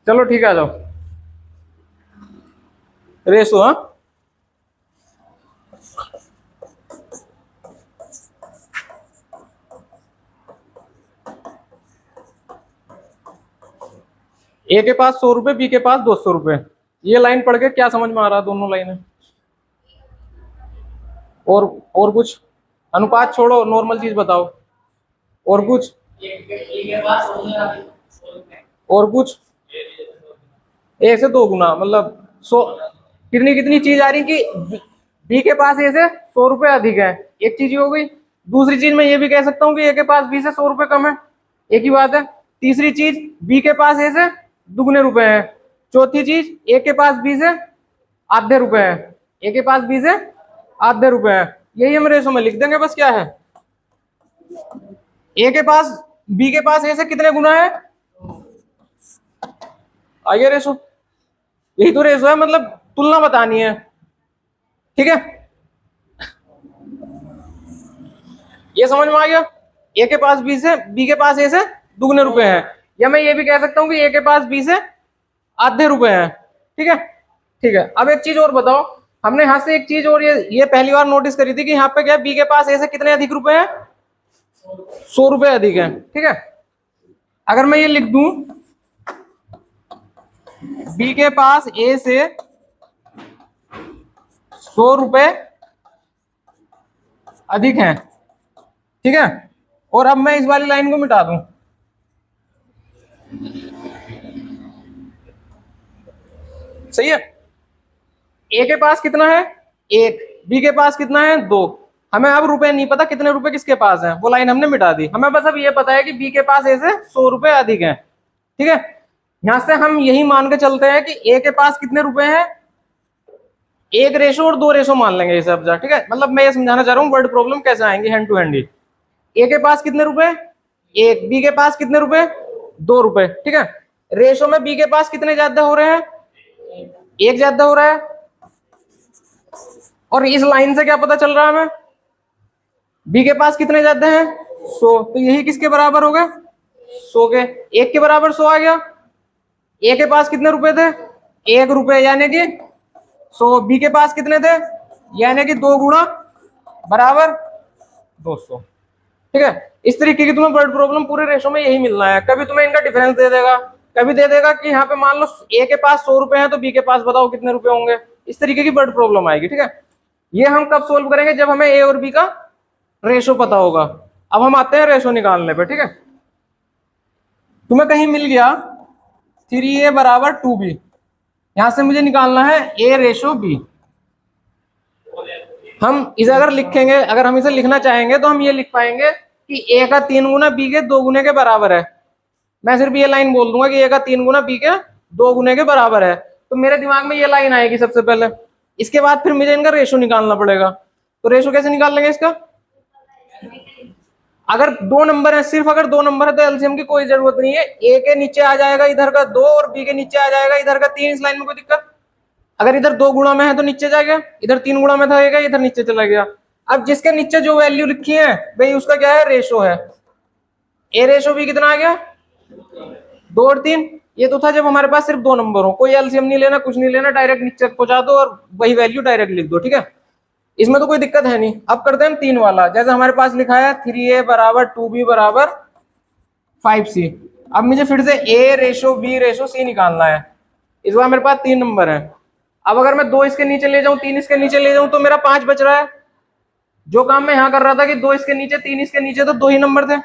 चलो ठीक है, आ जाओ। रेशो, हाँ। ए के पास 100 रुपए, बी के पास 200 रुपए। ये लाइन पढ़ के क्या समझ में आ रहा है, दोनों लाइनें? और और कुछ? अनुपात छोड़ो, नॉर्मल चीज बताओ। और कुछ? और कुछ? ए से 2 गुना, मतलब 100। कितनी कितनी चीज आ रही कि बी के पास ए से 100 रुपए अधिक है, एक चीज हो गई। दूसरी चीज मैं ये भी कह सकता हूँ कि ए के पास बी से 100 रुपए कम है, एक ही बात है। तीसरी चीज, बी के पास ए से दुगने रुपए है। चौथी चीज, ए के पास बी से आधे रुपए है, ए के पास बी से आधे रुपए है। यही हम रेशो में लिख देंगे, बस क्या है। ए के पास बी के पास ए से कितने गुना है, आइए रेशो। यही तो रेशो है, मतलब तुलना बतानी है, ठीक है। ये समझ में आ गया। ए के पास बी से, बी के पास ए से दुगने रुपए हैं। या मैं ये भी कह सकता हूँ कि ए के पास बी से आधे रुपए हैं, ठीक है। ठीक है, अब एक चीज और बताओ। हमने यहां से एक चीज और ये पहली बार नोटिस करी थी कि यहाँ पे क्या, बी के पास ए से कितने अधिक रुपए हैं, 100 रुपए अधिक है, ठीक है। अगर मैं ये लिख दूं, बी के पास ए से 100 रुपए अधिक हैं, ठीक है। और अब मैं इस वाली लाइन को मिटा दूं, सही है। ए के पास कितना है, 1। बी के पास कितना है, 2। हमें अब रुपए नहीं पता कितने रुपए किसके पास है, वो लाइन हमने मिटा दी। हमें बस अब ये पता है कि बी के पास ए से 100 रुपए अधिक है, ठीक है। यहां से हम यही मान के चलते हैं कि ए के पास कितने रुपए हैं, 1 रेशो और 2 रेशो मान लेंगे इसे अब जा, ठीक है। मतलब मैं ये समझाना चाह रहा हूँ वर्ड प्रॉब्लम कैसे आएंगे हैंड टू हैंड ही। ए के पास कितने रुपए, 1। बी के पास कितने रुपए, 2 रुपए, ठीक है। रेशो में बी के पास कितने ज्यादा हो रहे हैं, 1 ज्यादा हो रहा है। और इस लाइन से क्या पता चल रहा है हमें, बी के पास कितने ज्यादा हैं, 100। तो यही किसके बराबर हो गए, 100 के। 1 के बराबर 100 आ गया। ए के पास कितने रुपए थे, 1 रुपए, यानी कि 100। बी के पास कितने थे, यानी कि 2 गुना बराबर 200, ठीक है। इस तरीके की तुम्हें वर्ड प्रॉब्लम पूरे रेशो में यही मिलना है। कभी तुम्हें इनका डिफरेंस दे देगा, कभी दे देगा कि यहाँ पे मान लो ए के पास 100 रुपए हैं तो बी के पास बताओ कितने रुपए होंगे। इस तरीके की वर्ड प्रॉब्लम आएगी, ठीक है। ये हम कब सोल्व करेंगे, जब हमें ए और बी का रेशो पता होगा। अब हम आते हैं रेशो निकालने पे, ठीक है। तुम्हें कहीं मिल गया 3a बराबर 2b, यहां से मुझे निकालना है a रेशो b। हम इसे अगर लिखेंगे, अगर हम इसे लिखना चाहेंगे तो हम ये लिख पाएंगे कि a का 3 गुना b के 2 गुने के बराबर है। मैं सिर्फ ये लाइन बोल दूंगा कि a का 3 गुना b के 2 गुने के बराबर है, तो मेरे दिमाग में ये लाइन आएगी सबसे पहले। इसके बाद फिर मुझे इनका रेशो निकालना पड़ेगा। तो रेशो कैसे निकाल लेंगे इसका, अगर 2 नंबर है, सिर्फ अगर 2 नंबर है तो एलसीएम की कोई जरूरत नहीं है। ए के नीचे आ जाएगा इधर का 2 और बी के नीचे आ जाएगा इधर का 3। इस लाइन में कोई दिक्कत, अगर इधर 2 गुणा में है तो नीचे जाएगा, इधर 3 गुणा में था इधर नीचे चला गया। अब जिसके नीचे जो वैल्यू लिखी है भाई उसका क्या है, रेशो है। ए रेशो बी कितना आ गया, 2 और 3। ये तो था जब हमारे पास सिर्फ 2 नंबर हो, कोई एलसीएम नहीं लेना, कुछ नहीं लेना, डायरेक्ट नीचे पहुंचा दो और वही वैल्यू डायरेक्ट लिख दो, ठीक है। इसमें तो कोई दिक्कत है नहीं। अब करते हैं 3 वाला, जैसे हमारे पास लिखा है 3a बराबर 2b बराबर 5c। अब मुझे फिर से a ratio b ratio c निकालना है। इस बार मेरे पास 3 नंबर है। अब अगर मैं 2 इसके नीचे ले जाऊं, 3 इसके नीचे ले जाऊं तो मेरा 5 बच रहा है। जो काम मैं यहाँ कर रहा था कि 2 इसके नीचे 3 इसके नीचे, तो 2 ही नंबर थे।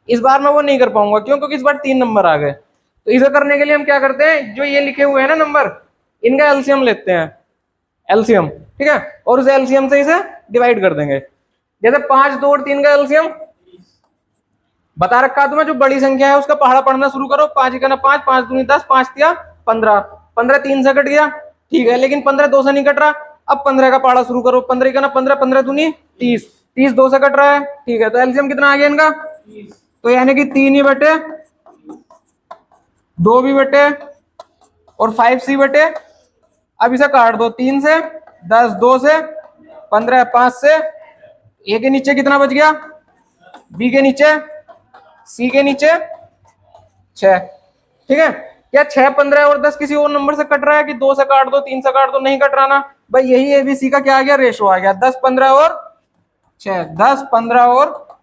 इस बार मैं वो नहीं कर पाऊंगा, क्यों, क्योंकि इस बार 3 नंबर आ गए। तो इसे करने के लिए हम क्या करते हैं, जो ये लिखे हुए हैं ना नंबर, इनका एलसीएम लेते हैं, एलसीएम, ठीक है। और उस एलसीएम से इसे डिवाइड कर देंगे। जैसे 5, 2 और 3 का एलसीएम बता रखा तुम्हें, जो बड़ी संख्या है उसका पहाड़ा पढ़ना शुरू करो। 5 का ना 5, 5 दूनी 10, 5 दिया 15, 15 3 से कट गया, ठीक है। लेकिन 15 2 से नहीं कट रहा, अब 15 का पहाड़ा शुरू करो। 15 का ना 15, 15 दूनी 30, 30 2 से कट रहा है, ठीक है। तो एलसीएम कितना आ गया इनका, तो यानी कि 3 ही बटे 2 भी बटे और 5c बटे। अब इसे काट दो, 3 से 10, 2 से 15, 5 से। ए के नीचे कितना बच गया, बी के नीचे, सी के नीचे 6, ठीक है। क्या 6, 15 और 10 किसी और नंबर से कट रहा है कि 2 से काट दो, 3 से काट दो, नहीं कट रहा ना भाई। यही एबीसी का क्या आ गया, रेशो आ गया, 10, 15 और 6, 10, 15 और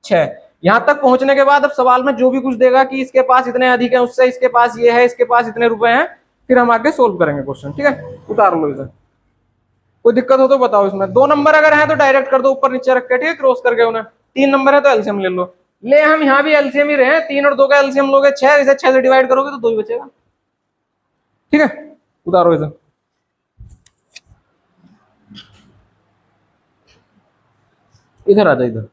6। यहां तक पहुंचने के बाद अब सवाल में जो भी कुछ देगा कि इसके पास इतने अधिक है उससे, इसके पास ये है, इसके पास इतने रुपए हैं, फिर हम आगे सोल्व करेंगे क्वेश्चन। ठीक है, उतार लो इसे। कोई दिक्कत हो तो बताओ। इसमें 2 नंबर अगर है तो डायरेक्ट कर दो ऊपर नीचे रख के, ठीक है, क्रॉस करके उन्हें। 3 नंबर है तो एलसीएम ले लो। ले हम यहाँ भी एलसीएम ही रहे हैं, 3 और 2 का एलसीएम लोगे 6, इसे 6 से डिवाइड करोगे तो 2 ही बचेगा। ठीक है, उतारो इसे। इधर आ जाओ, इधर।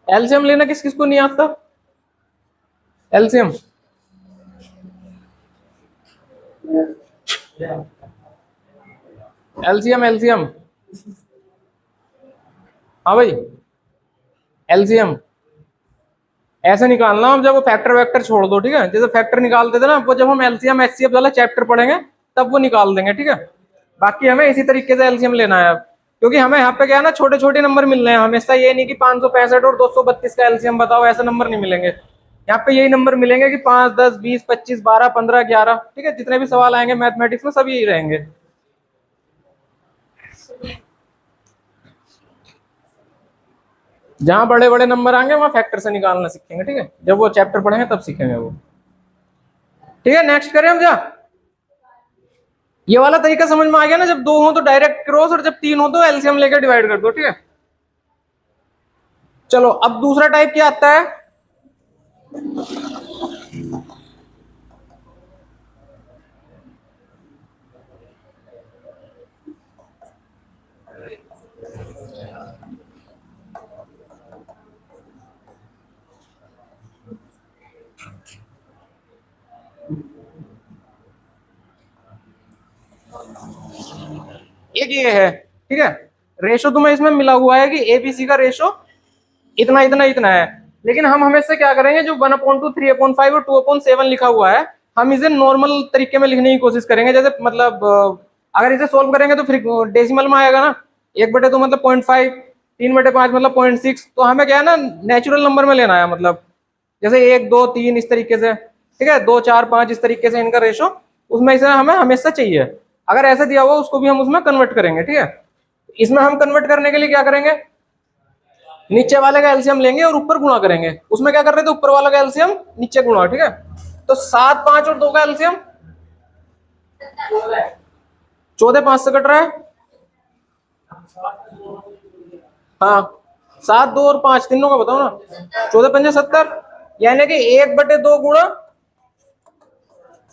एलसीएम लेना किस किस को नहीं आता? एलसीएम एलसीएम एलसीएम हाँ भाई, एलसीएम ऐसे निकालना। हम जब वो फैक्टर वैक्टर छोड़ दो, ठीक है, जैसे फैक्टर निकालते थे ना, वो जब हम एलसीएम एचसीएफ वाला चैप्टर पढ़ेंगे तब वो निकाल देंगे। ठीक है, बाकी हमें इसी तरीके से एलसीएम लेना है अब, क्योंकि हमें यहाँ पे क्या है ना, छोटे छोटे नंबर मिल रहे हैं हमेशा। ये नहीं कि 565 और 232 का एलसीएम बताओ, ऐसे नंबर नहीं मिलेंगे। यहाँ पे यही नंबर मिलेंगे कि 5, 10, 20, 25, 12, 15, 11। ठीक है, जितने भी सवाल आएंगे मैथमेटिक्स में सब यही रहेंगे। जहां बड़े बड़े नंबर आएंगे वहां फैक्टर से निकालना सीखेंगे। ठीक है, जब वो चैप्टर पढ़ेंगे तब सीखेंगे वो। ठीक है, नेक्स्ट करें हम। जा, ये वाला तरीका समझ में आ गया ना, जब 2 हो तो डायरेक्ट क्रॉस, और जब 3 हो तो एलसीएम लेकर डिवाइड कर दो। ठीक है, चलो अब दूसरा टाइप क्या आता है। एक ये है, ठीक है, रेशो तुम्हें इसमें मिला हुआ है कि एबीसी का रेशो इतना इतना इतना है, लेकिन हम हमेशा क्या करेंगे, जो 1/2, 3/5 और 2/7 लिखा हुआ है, हम इसे नॉर्मल तरीके में लिखने की कोशिश करेंगे। जैसे मतलब अगर इसे सोल्व करेंगे तो फिर डेसिमल में आएगा ना, 1/2 मतलब 0.5, 3/5 मतलब 0.6। तो हमें क्या है ना, नेचुरल नंबर में लेना है, मतलब जैसे 1, 2, 3 इस तरीके से। ठीक है, 2, 4, 5 इस तरीके से इनका रेशो, उसमें इसे हमें हमेशा चाहिए। अगर ऐसा दिया हुआ उसको भी हम उसमें कन्वर्ट करेंगे। ठीक है, इसमें हम कन्वर्ट करने के लिए क्या करेंगे, नीचे वाले का एलसीएम लेंगे और ऊपर गुणा करेंगे। उसमें क्या कर रहे थे, ऊपर वाला का एलसीएम नीचे गुणा। ठीक है, तो 7, 5 और 2 का एलसीएम 14, 5 से कट रहा है। हाँ, 7, 2 और 5 तीनों का बताओ ना, 14, 5, 70। यानी कि 1/2 गुणा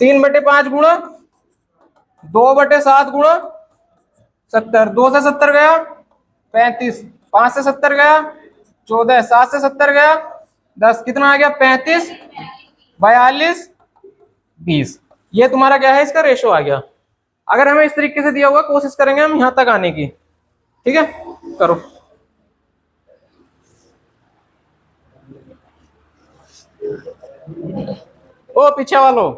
3/5 गुणा 2/7 गुणा 70। 2 से 70 गया 35, 5 से 70 गया 14, 7 से 70 गया 10, कितना आ गया 35, 42, 20। ये तुम्हारा क्या है, इसका रेशो आ गया। अगर हमें इस तरीके से दिया हुआ, कोशिश करेंगे हम यहां तक आने की। ठीक है, करो। ओ पीछे वालों,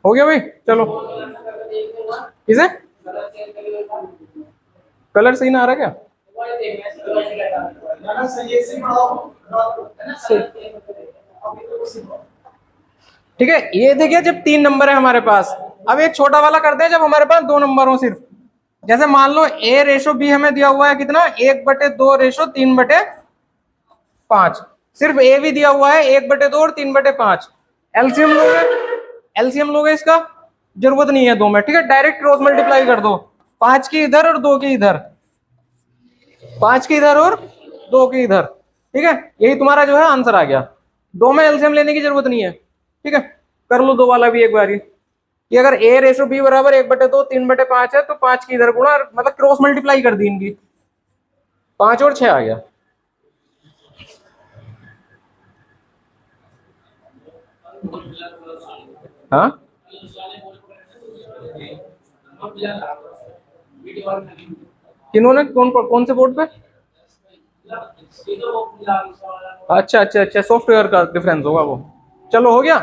हो गया भाई, चलो। इसे कलर सही ना आ रहा क्या? ठीक है, ये देखिए, जब 3 नंबर है हमारे पास, अब एक छोटा वाला करते हैं जब हमारे पास 2 नंबर हो सिर्फ। जैसे मान लो ए रेशो बी हमें दिया हुआ है कितना, 1/2 रेशो 3/5। सिर्फ ए भी दिया हुआ है 1/2 और 3/5। एलसीएम लोगे, एलसीएम लोगे इसका, जरूरत नहीं है दो में, ठीक है, डायरेक्ट क्रॉस मल्टीप्लाई कर दो, 5 की इधर और 2 की इधर, 5 की इधर और 2 की इधर, ठीक है, यही तुम्हारा जो है आंसर आ गया। दो में एलसीएम लेने की जरूरत नहीं है, ठीक है। कर लो दो वाला भी एक बारी, कि अगर ए रेशो बी बराबर 1/2 3/5 है तो 5 की इधर गुणा, मतलब क्रॉस मल्टीप्लाई कर दी इनकी, 5 और 6 आ गया। हाँ किन्होंने, कौन कौन से बोर्ड पे? अच्छा अच्छा अच्छा, सॉफ्टवेयर का डिफरेंस होगा वो। चलो हो गया,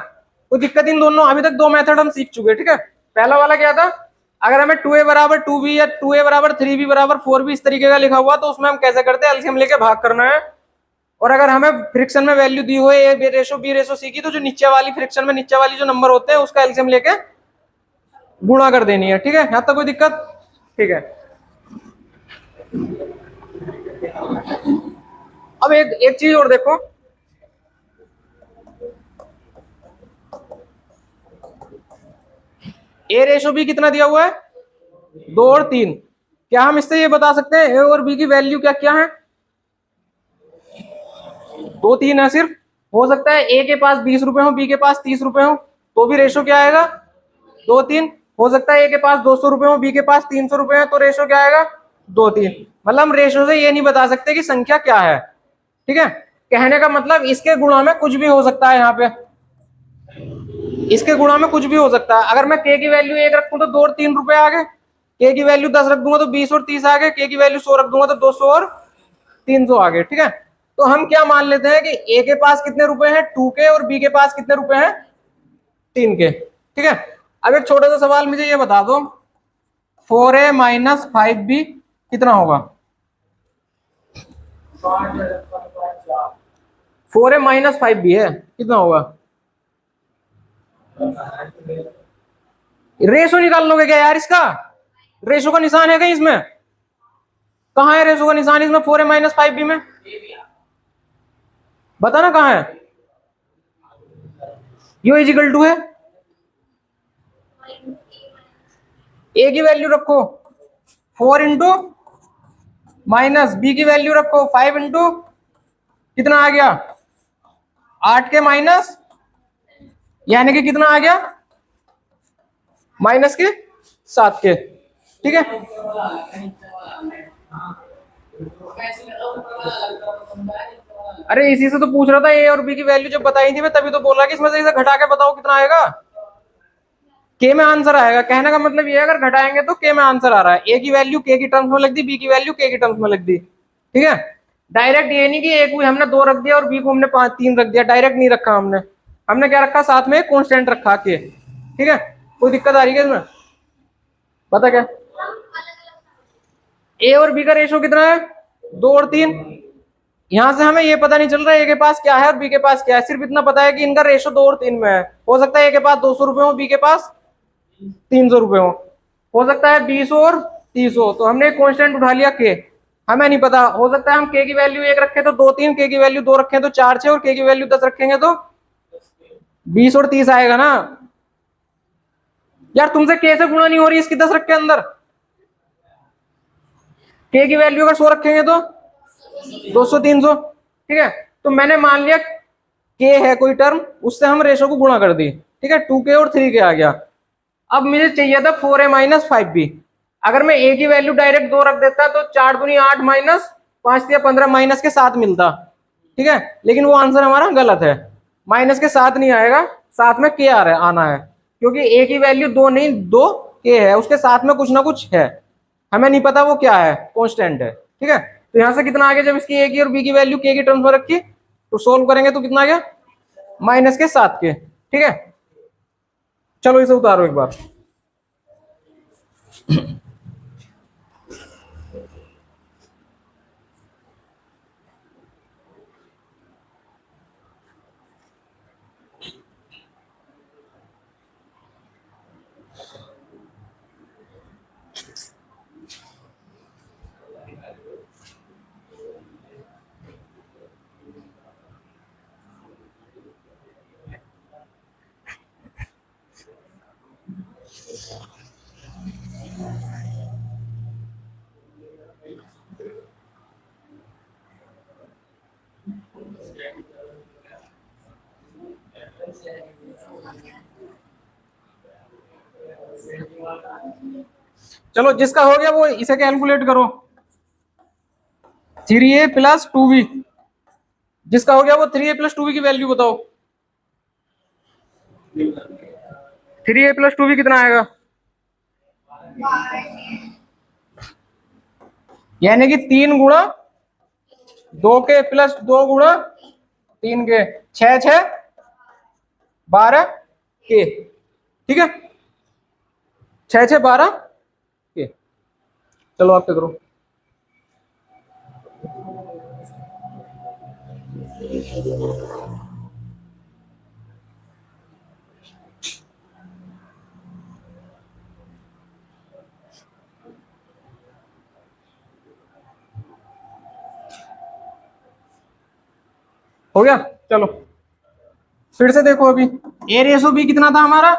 कोई दिक्कत इन दोनों, अभी तक दो मेथड हम सीख चुके, ठीक है। पहला वाला क्या था, अगर हमें 2a बराबर 2b या 2a बराबर 3b बराबर 4b इस तरीके का लिखा हुआ तो उसमें हम कैसे करते हैं, एलसीएम लेके भाग करना है। और अगर हमें फ्रिक्शन में वैल्यू दी हुई है ए रेशो बी रेशो सी की, तो जो नीचे वाली फ्रिक्शन में नीचे वाली जो नंबर होते हैं उसका एलसीएम लेके गुणा कर देनी है, ठीक है, यहां तक कोई दिक्कत? ठीक है। अब एक एक चीज और देखो, ए रेशो बी कितना दिया हुआ है, 2 और 3। क्या हम इससे ये बता सकते हैं ए और बी की वैल्यू क्या क्या है? 2 3 है सिर्फ। हो सकता है ए के पास 20 रुपए हो, बी के पास 30 रुपए हो, तो भी रेशो क्या आएगा, 2 3। हो सकता है ए के पास 200 रुपए हो, बी के पास 300 रुपए है, तो रेशो क्या आएगा, 2 3। मतलब हम रेशो से ये नहीं बता सकते कि संख्या क्या है, ठीक है। कहने का मतलब इसके गुणा में कुछ भी हो सकता है, यहाँ पे इसके गुणा में कुछ भी हो सकता है। अगर मैं के की वैल्यू 1 रखूं तो 2 और 3 रुपए आ गए, के की वैल्यू 10 रख दूंगा तो 20 और 30 आ गए, के की वैल्यू 100 रख दूंगा तो 200 और 300 आ गए, ठीक है। तो हम क्या मान लेते हैं कि ए के पास कितने रुपए हैं, 2 के, और बी के पास कितने रुपए हैं, 3 के, ठीक है। अब एक छोटा सा सवाल मुझे ये बता दो, 4a - 5b कितना होगा? 4a - 5b है, कितना होगा? रेशो निकाल लोगे क्या यार इसका? रेशो का निशान है कहीं इसमें? कहाँ है रेशो का निशान इसमें, 4a - 5b में? बताना कहाँ है? यू इजिकल टू है, ए की वैल्यू रखो 4 इंटू माइनस बी की वैल्यू रखो 5 इंटू, कितना आ गया, 8 के माइनस, यानी कि कितना आ गया, -7 के, ठीक है। अरे इसी से तो पूछ रहा था, ए और बी की वैल्यू जब बताई थी मैं तभी तो बोल रहा कि इसमें से इसे घटा के बताओ कितना आएगा, के में आंसर आएगा। कहने का मतलब ये है अगर घटाएंगे तो के में आंसर आ रहा है, ए की वैल्यू के की टर्म्स में लिख दी, बी की वैल्यू के की टर्म्स में लिख दी, ठीक है। डायरेक्ट ये नहीं कि ए को हमने 2 रख दिया और बी को हमने 5 3 रख दिया, डायरेक्ट नहीं रखा हमने। हमने क्या रखा, साथ में कॉन्स्टेंट रखा के, ठीक है। कोई दिक्कत आ रही है इसमें? पता क्या, ए और बी का रेशो कितना है, 2 और 3। यहां से हमें ये पता नहीं चल रहा है ए के पास क्या है और बी के पास क्या है, सिर्फ इतना पता है कि इनका रेशो 2 और 3 में है। हो सकता है ए के पास 200 रुपए हो, बी के पास 300 रुपए हो सकता है 20 और 30 हो, तो हमने कांस्टेंट उठा लिया के। हमें नहीं पता, हो सकता है हम के की वैल्यू 1 रखें तो 2 3, के की वैल्यू 2 रखें तो 4 6, और के की वैल्यू 10 रखेंगे तो 20 और 30 आएगा ना। यार तुमसे के से गुणा नहीं हो रही इसकी 10 रख के अंदर, के की वैल्यू अगर 100 रखेंगे तो 200 300, ठीक है। तो मैंने मान लिया के है कोई टर्म, उससे हम रेशो को गुणा कर दी, ठीक है, 2 के और 3 के आ गया। अब मुझे चाहिए था 4a - 5b। अगर मैं a की वैल्यू डायरेक्ट 2 रख देता तो 4 दूनी 8 माइनस 5 या 15 -7 मिलता, ठीक है। लेकिन वो आंसर हमारा गलत है, -7 नहीं आएगा, साथ में के आ रहा है, आना है, क्योंकि a की वैल्यू 2 नहीं 2 के है, उसके साथ में कुछ ना कुछ है, हमें नहीं पता वो क्या है, कॉन्स्टेंट है, ठीक है। तो यहां से कितना आ गया, जब इसकी ए की और बी की वैल्यू के की टर्म्स में रखी तो सोल्व करेंगे तो कितना आ गया, -7 के, ठीक है। चलो इसे उतारो एक बार। चलो जिसका हो गया वो इसे कैलकुलेट करो। 3a प्लस 2b, जिसका हो गया वो 3a प्लस 2b की वैल्यू बताओ। 3a प्लस 2b कितना आएगा? यानी कि 3 गुणा 2 के प्लस 2 गुणा 3 के, 6 6 12 के, ठीक है, 6 6 12 के। चलो आप पे करो। हो गया? चलो फिर से देखो, अभी ए रेसो बी कितना था हमारा?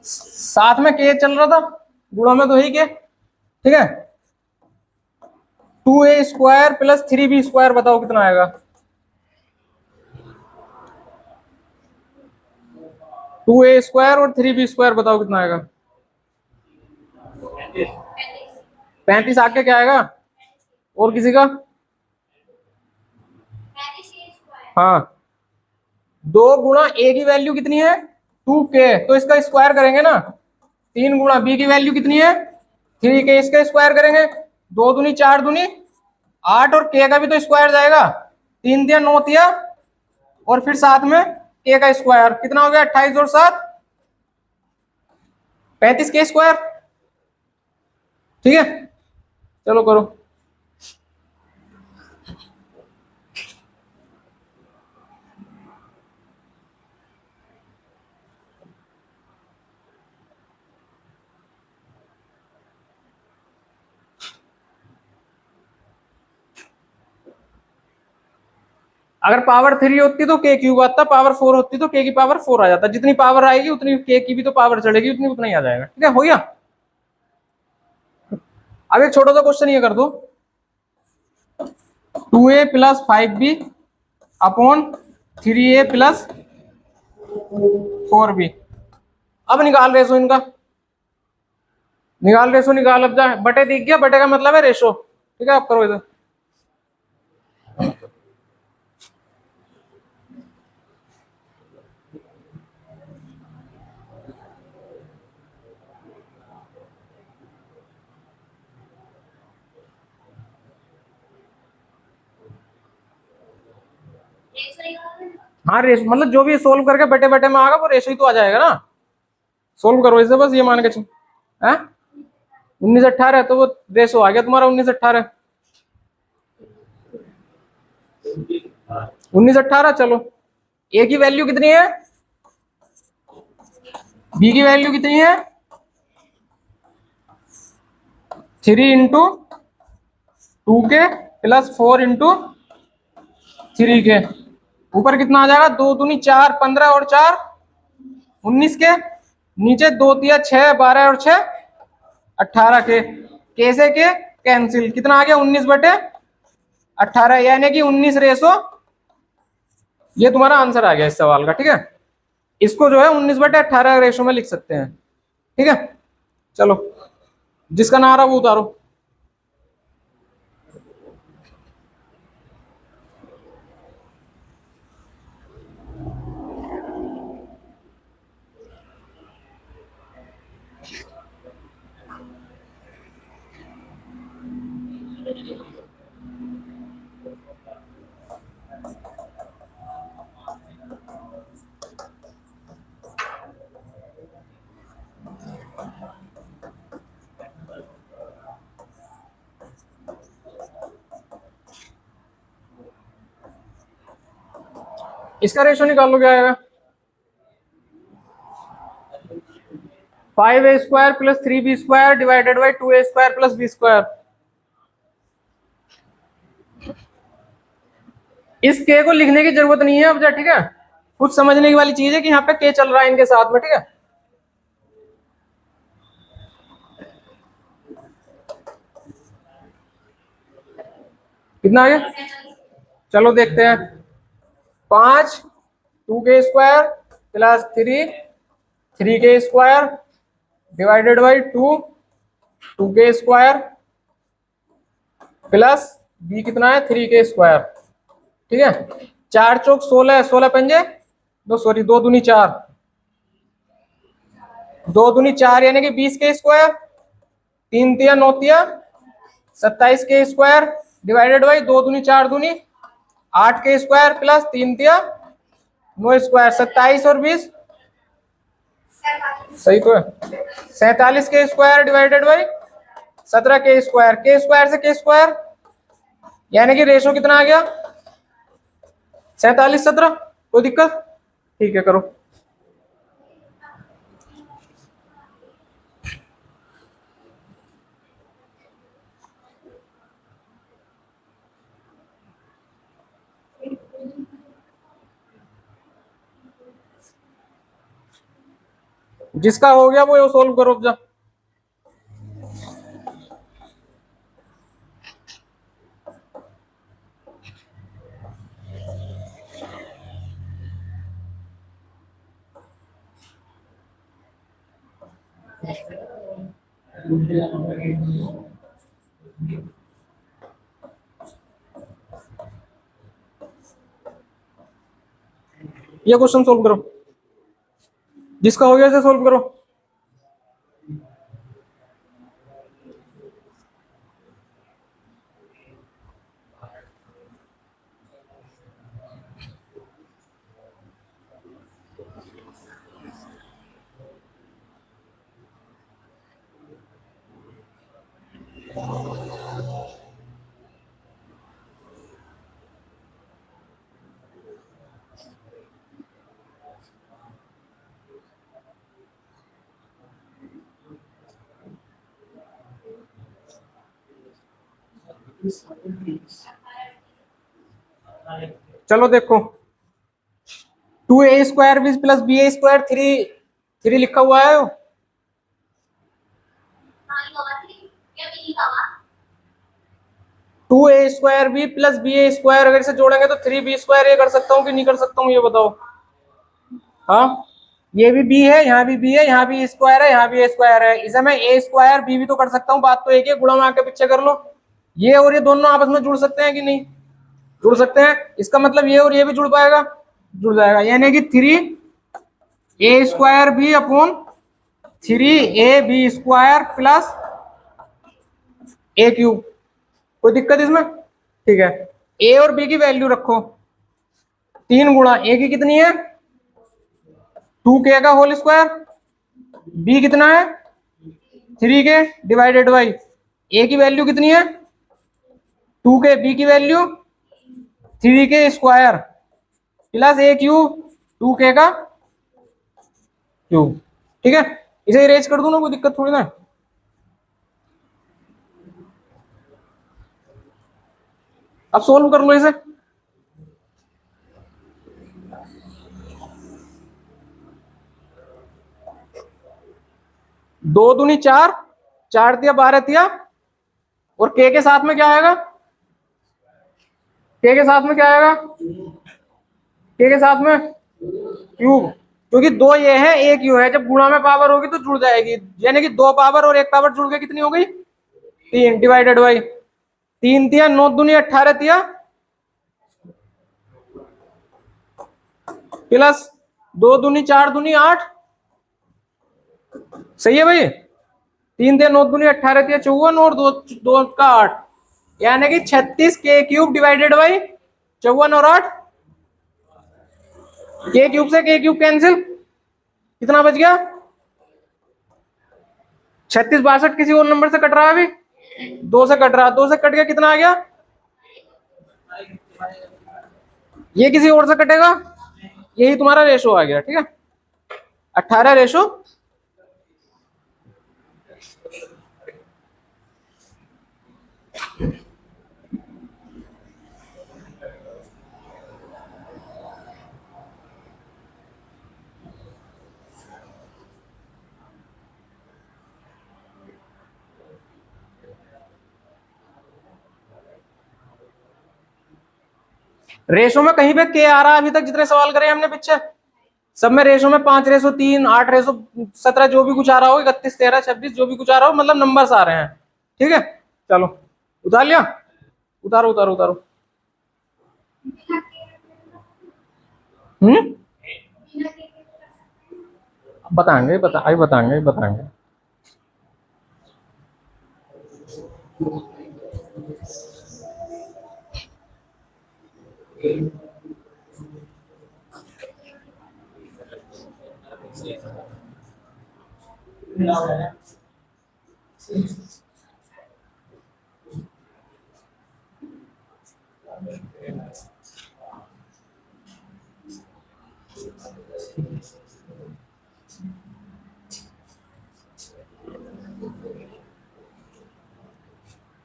साथ में के चल रहा था, गुणा में तो ही के, ठीक है। 2a² प्लस 3b² बताओ कितना आएगा? 2a² और 3b² बताओ कितना आएगा? 35 आगे क्या आएगा? और किसी का? हाँ, 2 गुणा ए की वैल्यू कितनी है? 2k, तो इसका स्क्वायर करेंगे ना। 3 गुणा बी की वैल्यू कितनी है? 3k, इसका स्क्वायर करेंगे। 2 दूनी 4 दूनी 8, और के का भी तो स्क्वायर जाएगा। 3 तिया 9 तिया, और फिर साथ में के का स्क्वायर कितना हो गया? 28 और 7 35 के स्क्वायर, ठीक है। चलो करो। अगर पावर 3 होती तो के क्यूब आता, पावर 4 होती तो के की पावर 4 आ जाता। जितनी पावर आएगी उतनी के की भी तो पावर चढ़ेगी, उतनी उतना ही आ जाएगा, ठीक है। हो गया? अब एक छोटा सा क्वेश्चन ये कर दो, 2a plus 5b upon 3a plus 4b। अब निकाल रेशो इनका, निकाल रेशो निकाल। अब जा बटे दिख गया, बटे का मतलब है रेशो, ठीक है। आप करो इधर। हाँ, रेशो मतलब जो भी सोल्व करके बटे बटे में आएगा वो रेशो ही तो आ जाएगा ना। सोल्व करो इसे, बस ये मान के चलो। है 19 18, तो वो रेशो आ गया तुम्हारा 19 18। 19 18। चलो ए की वैल्यू कितनी है? बी की वैल्यू कितनी है? 3 × 2 के प्लस 4 × 3 के। ऊपर कितना आ जाएगा? 2 दूनी 4 15 और 4 19 के। नीचे 2 तिया 6 12 और 6 18 के। कैसे के कैंसिल, कितना आ गया? 19/18, यानी कि 19 रेशो। ये तुम्हारा आंसर आ गया इस सवाल का, ठीक है। इसको जो है 19/18 रेशो में लिख सकते हैं, ठीक है। चलो जिसका ना आ रहा वो उतारो। इसका रेशो निकालो, क्या आएगा? 5a² plus 3b² divided by 2a² plus b²। इस के को लिखने की जरूरत नहीं है अब जा, ठीक है। कुछ समझने की वाली चीज है कि यहाँ पे के चल रहा है इनके साथ में, ठीक है। कितना आ गया? चलो देखते हैं। 5 2k² plus 3k² divided by 2k² plus b कितना है 3k²। ठीक है, 4 चौक 16, 16 पंजे दो, सॉरी 2 दूनी 4, 2 दूनी 4 यानी कि 20k², 3 तिया 9 तिया 27k² डिवाइडेड बाई 2 दूनी 4 दूनी 8k² प्लस 3 तिया 9², 27 और 20 सही तो है, 47k² divided by 17k², k² से k², यानी कि रेशो कितना आ गया 47 17। कोई दिक्कत? ठीक है करो। जिसका हो गया वो सोल्व करो जा। ये क्वेश्चन सोल्व करो, जिसका हो गया इसे सोल्व करो। चलो देखो, 2a² प्लस ba² 3 लिखा हुआ है। 2a² प्लस ba² अगर इसे जोड़ेंगे तो 3b² ये कर सकता हूँ कि नहीं कर सकता हूँ, ये बताओ। हाँ, ये भी b है, यहाँ भी b है, यहाँ भी स्क्वायर है, यहाँ भी a² है, इसे मैं a² b भी तो कर सकता हूँ। बात तो एक है, गुणा में आके पीछे कर लो। ये और ये दोनों आपस में जुड़ सकते हैं कि नहीं? जुड़ सकते हैं। इसका मतलब ये और ये भी जुड़ पाएगा, जुड़ जाएगा, यानी कि 3a² b upon 3ab² plus a³। कोई दिक्कत इसमें? ठीक है, a और b की वैल्यू रखो, 3 गुणा a की कितनी है 2k का होल स्क्वायर, b कितना है 3k डिवाइडेड बाई a की वैल्यू कितनी है 2k, b की value 3k² plus a³ 2k का क्यूब। ठीक है, इसे इरेज कर दूं ना, कोई दिक्कत थोड़ी ना। अब सोल्व कर लो इसे। 2 दूनी 4, 4 तिया 12 तिया, और k के साथ में क्या आएगा, k के साथ में क्या आएगा, k के साथ में क्यूब, क्योंकि 2 ये है 1 यू है, जब गुणा में पावर होगी तो जुड़ जाएगी, यानी कि 2 पावर और 1 पावर जुड़ के कितनी हो गई 3 डिवाइडेड बाई 3 तिया 9 दूनी 18 तिया प्लस 2 दूनी 4 दूनी 8। सही है भाई, 3 तिया 9 दूनी 18 तिया 54 और 2 2 का 8, यानी कि 36k³ डिवाइडेड बाई 54 और 8, k³ से k³ कैंसिल, कितना बच गया 36 62 किसी और नंबर से कट रहा है, अभी 2 से कट रहा, 2 से कट गया, कितना आ गया, ये किसी और से कटेगा, यही तुम्हारा रेशो आ गया। ठीक है, 18 रेशो रेशो में कहीं पे के आ रहा है अभी तक जितने सवाल करे हमने पीछे, सब में रेशो में 5:3, 8:17, जो भी कुछ आ रहा हो, 31, 13, 26, जो भी कुछ आ रहा हो, मतलब नंबर्स आ रहे हैं। ठीक है, चलो उतार लिया, उतारो उतारो उतारो। बताएंगे, बताएंगे बताएंगे।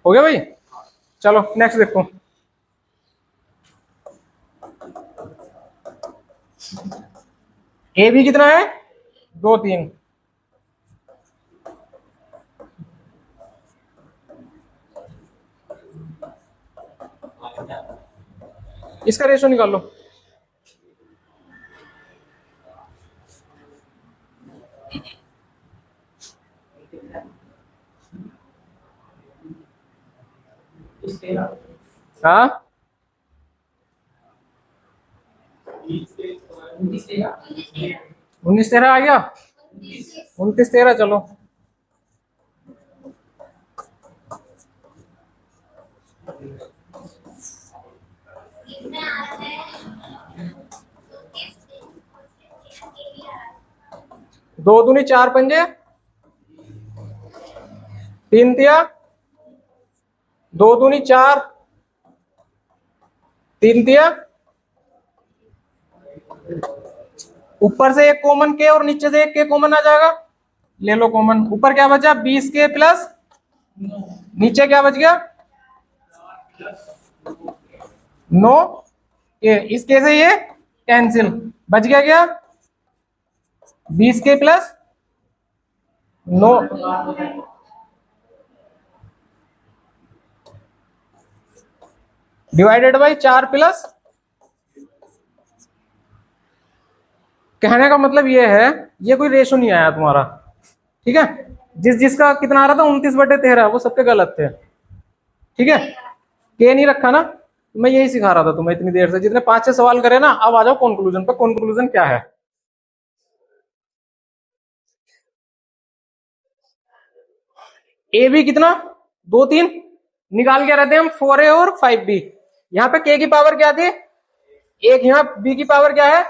हो गया भाई, चलो नेक्स्ट देखो। ए बी कितना है, 2, 3। इसका रेशो निकाल लो। हाँ 19, 13 आ गया, 29, 13, चलो। दो दूनी 4 पंजे, 3 तिया, 2 दूनी 4, 3 तिया, ऊपर से एक कॉमन के और नीचे से एक के कॉमन आ जाएगा, ले लो कॉमन। ऊपर क्या बचा, 20 के प्लस, नीचे क्या बच गया, 9 के। इस के से ये कैंसिल, बच गया क्या, 20 के प्लस 9 डिवाइडेड बाई 4 प्लस। कहने का मतलब ये है, ये कोई रेशो नहीं आया तुम्हारा। ठीक है, जिसका कितना आ रहा था 29/13, वो सबके गलत थे। ठीक है, के नहीं रखा ना, मैं यही सिखा रहा था तुम्हें इतनी देर से। जितने 5-6 सवाल करे ना, अब आ जाओ कंक्लूजन पर। कंक्लूजन क्या है, ए बी कितना, 2, 3 निकाल के रहते हैं हम, 4A और 5B। यहाँ पे के की पावर क्या थी, एक, यहाँ बी की पावर क्या है,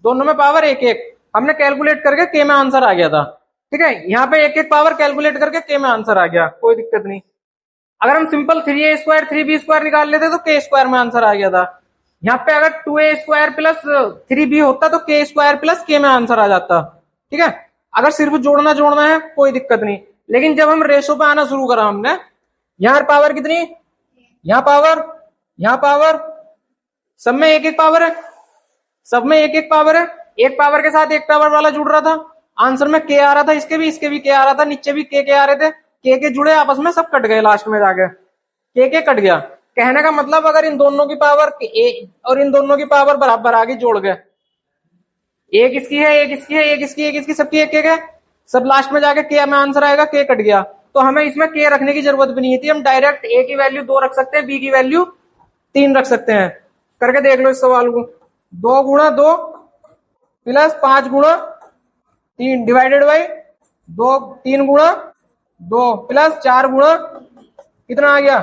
दोनों में पावर 1-1। हमने कैलकुलेट करके के में आंसर आ गया था। ठीक है, यहाँ पे 1-1 पावर कैलकुलेट करके के में आंसर आ गया, कोई दिक्कत नहीं। अगर हम सिंपल 3A² 3B² निकाल लेते तो के² में आंसर आ गया था। यहाँ पे अगर 2A² प्लस 3B होता तो के² प्लस के में आंसर आ जाता। ठीक है, अगर सिर्फ जोड़ना है कोई दिक्कत नहीं। लेकिन जब हम रेशो पे आना शुरू करा हमने, यहाँ पावर कितनी, यहाँ पावर, सब में 1-1 पावर है, सब में 1-1 पावर है। एक पावर के साथ एक पावर वाला जुड़ रहा था, आंसर में के आ रहा था, इसके भी के आ रहा था, नीचे भी के आ रहे थे। के जुड़े आपस में, सब कट गए लास्ट में जाके, के कट गया। कहने का मतलब अगर इन दोनों की पावर और इन दोनों की पावर बराबर आ गई, जोड़ गए, एक इसकी है, एक इसकी है, एक इसकी, सबकी 1-1 है, सब लास्ट में जाके के में आंसर आएगा, के कट गया। तो हमें इसमें के रखने की जरूरत भी नहीं थी, हम डायरेक्ट ए की वैल्यू 2 रख सकते हैं, बी की वैल्यू 3 रख सकते हैं। करके देख लो इस सवाल को, 2 गुणा 2 प्लस 5 गुणा 3 डिवाइडेड बाई 2, 3 गुणा 2 प्लस 4 गुणा, कितना आ गया,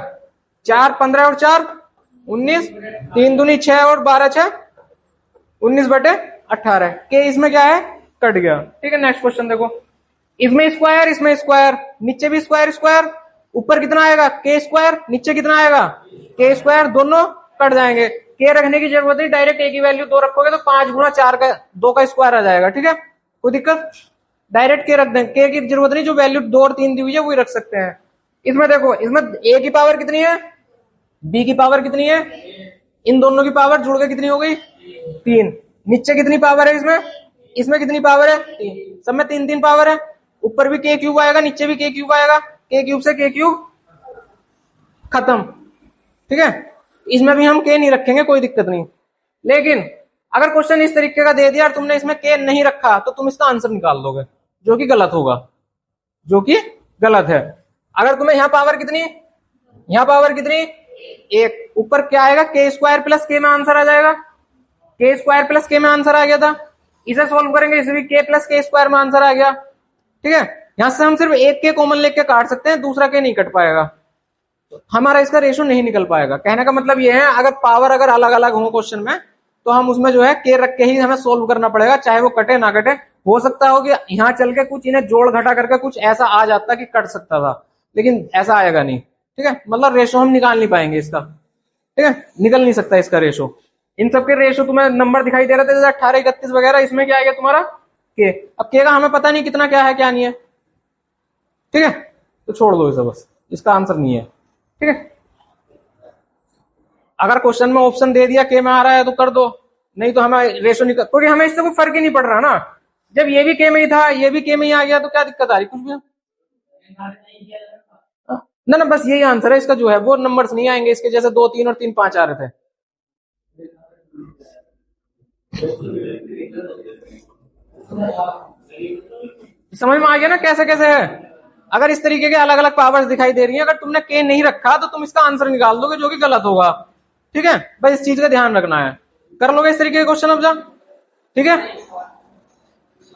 4, 15 और 4 19, 3 दूनी 6 और 12 6 19/18। के इसमें क्या है, कट गया। ठीक है, नेक्स्ट क्वेश्चन देखो। इसमें स्क्वायर, इसमें स्क्वायर, नीचे भी स्क्वायर स्क्वायर, ऊपर कितना आएगा के², नीचे कितना आएगा के², दोनों कट जाएंगे। के रखने की जरूरत नहीं, डायरेक्ट ए की वैल्यू 2 रखोगे तो 5 गुणा 4 का 2 का स्क्वायर आ जाएगा। ठीक है, कोई दिक्कत, डायरेक्ट के रख दें, के की जरूरत नहीं, जो वैल्यू 2 और 3 दी हुई है वही रख सकते हैं। इसमें देखो, इसमें ए की पावर कितनी है, बी की पावर कितनी है, इन दोनों की पावर जुड़ के कितनी हो गई, 3। नीचे कितनी पावर है इसमें, इसमें कितनी पावर है, 3। सब में 3-3 पावर है। ऊपर भी के क्यूब आएगा, नीचे भी के क्यूब आएगा, के क्यूब से के क्यूब खत्म। ठीक है, इसमें भी हम के नहीं रखेंगे, कोई दिक्कत नहीं। लेकिन अगर क्वेश्चन इस तरीके का दे दिया और तुमने इसमें के नहीं रखा तो तुम इसका आंसर निकाल दोगे, जो कि गलत होगा, जो कि गलत है। अगर तुम्हें यहाँ पावर कितनी, यहाँ पावर कितनी, एक, ऊपर क्या आएगा, के स्क्वायर प्लस के में आंसर आ जाएगा, के स्क्वायर प्लस के में आंसर आ गया था। इसे सोल्व करेंगे, इसे भी के प्लस के स्क्वायर में आंसर आ गया। ठीक है, यहां से हम सिर्फ एक के कॉमन लेके काट सकते हैं, दूसरा के नहीं कट पाएगा, हमारा इसका रेशो नहीं निकल पाएगा। कहने का मतलब ये है, अगर पावर अगर अलग अलग हो क्वेश्चन में तो हम उसमें जो है के रख के ही हमें सोल्व करना पड़ेगा, चाहे वो कटे ना कटे। हो सकता हो कि यहाँ चल के कुछ इन्हें जोड़ घटा करके कुछ ऐसा आ जाता कि कट सकता था, लेकिन ऐसा आएगा नहीं। ठीक है, मतलब रेशो हम निकाल नहीं पाएंगे इसका। ठीक है, निकल नहीं सकता इसका रेशो। इन सबके रेशो तुम्हें नंबर दिखाई दे रहे थे जैसे 18, 31 वगैरह, इसमें क्या आएगा तुम्हारा के। अब के का हमें पता नहीं कितना क्या है क्या नहीं है। ठीक है, तो छोड़ दो इसे, बस इसका आंसर नहीं है। ठीक है, अगर क्वेश्चन में ऑप्शन दे दिया के में आ रहा है तो कर दो, नहीं तो हमें रेशो निकल, क्योंकि हमें इससे कोई फर्क ही नहीं पड़ रहा ना। जब ये भी के में ही था, ये भी के में ही आ गया, तो क्या दिक्कत आ रही कुछ भी। ना ना, बस यही आंसर है इसका, जो है वो नंबर्स नहीं आएंगे इसके, जैसे 2, 3 और 3, 5 आ रहे थे। समझ में आ गया ना कैसे कैसे है। अगर इस तरीके के अलग अलग पावर्स दिखाई दे रही हैं, अगर तुमने के नहीं रखा तो तुम इसका आंसर निकाल दोगे, जो कि गलत होगा। ठीक है, बस इस चीज का ध्यान रखना है। कर लोगे इस तरीके के क्वेश्चन अब जा। ठीक है,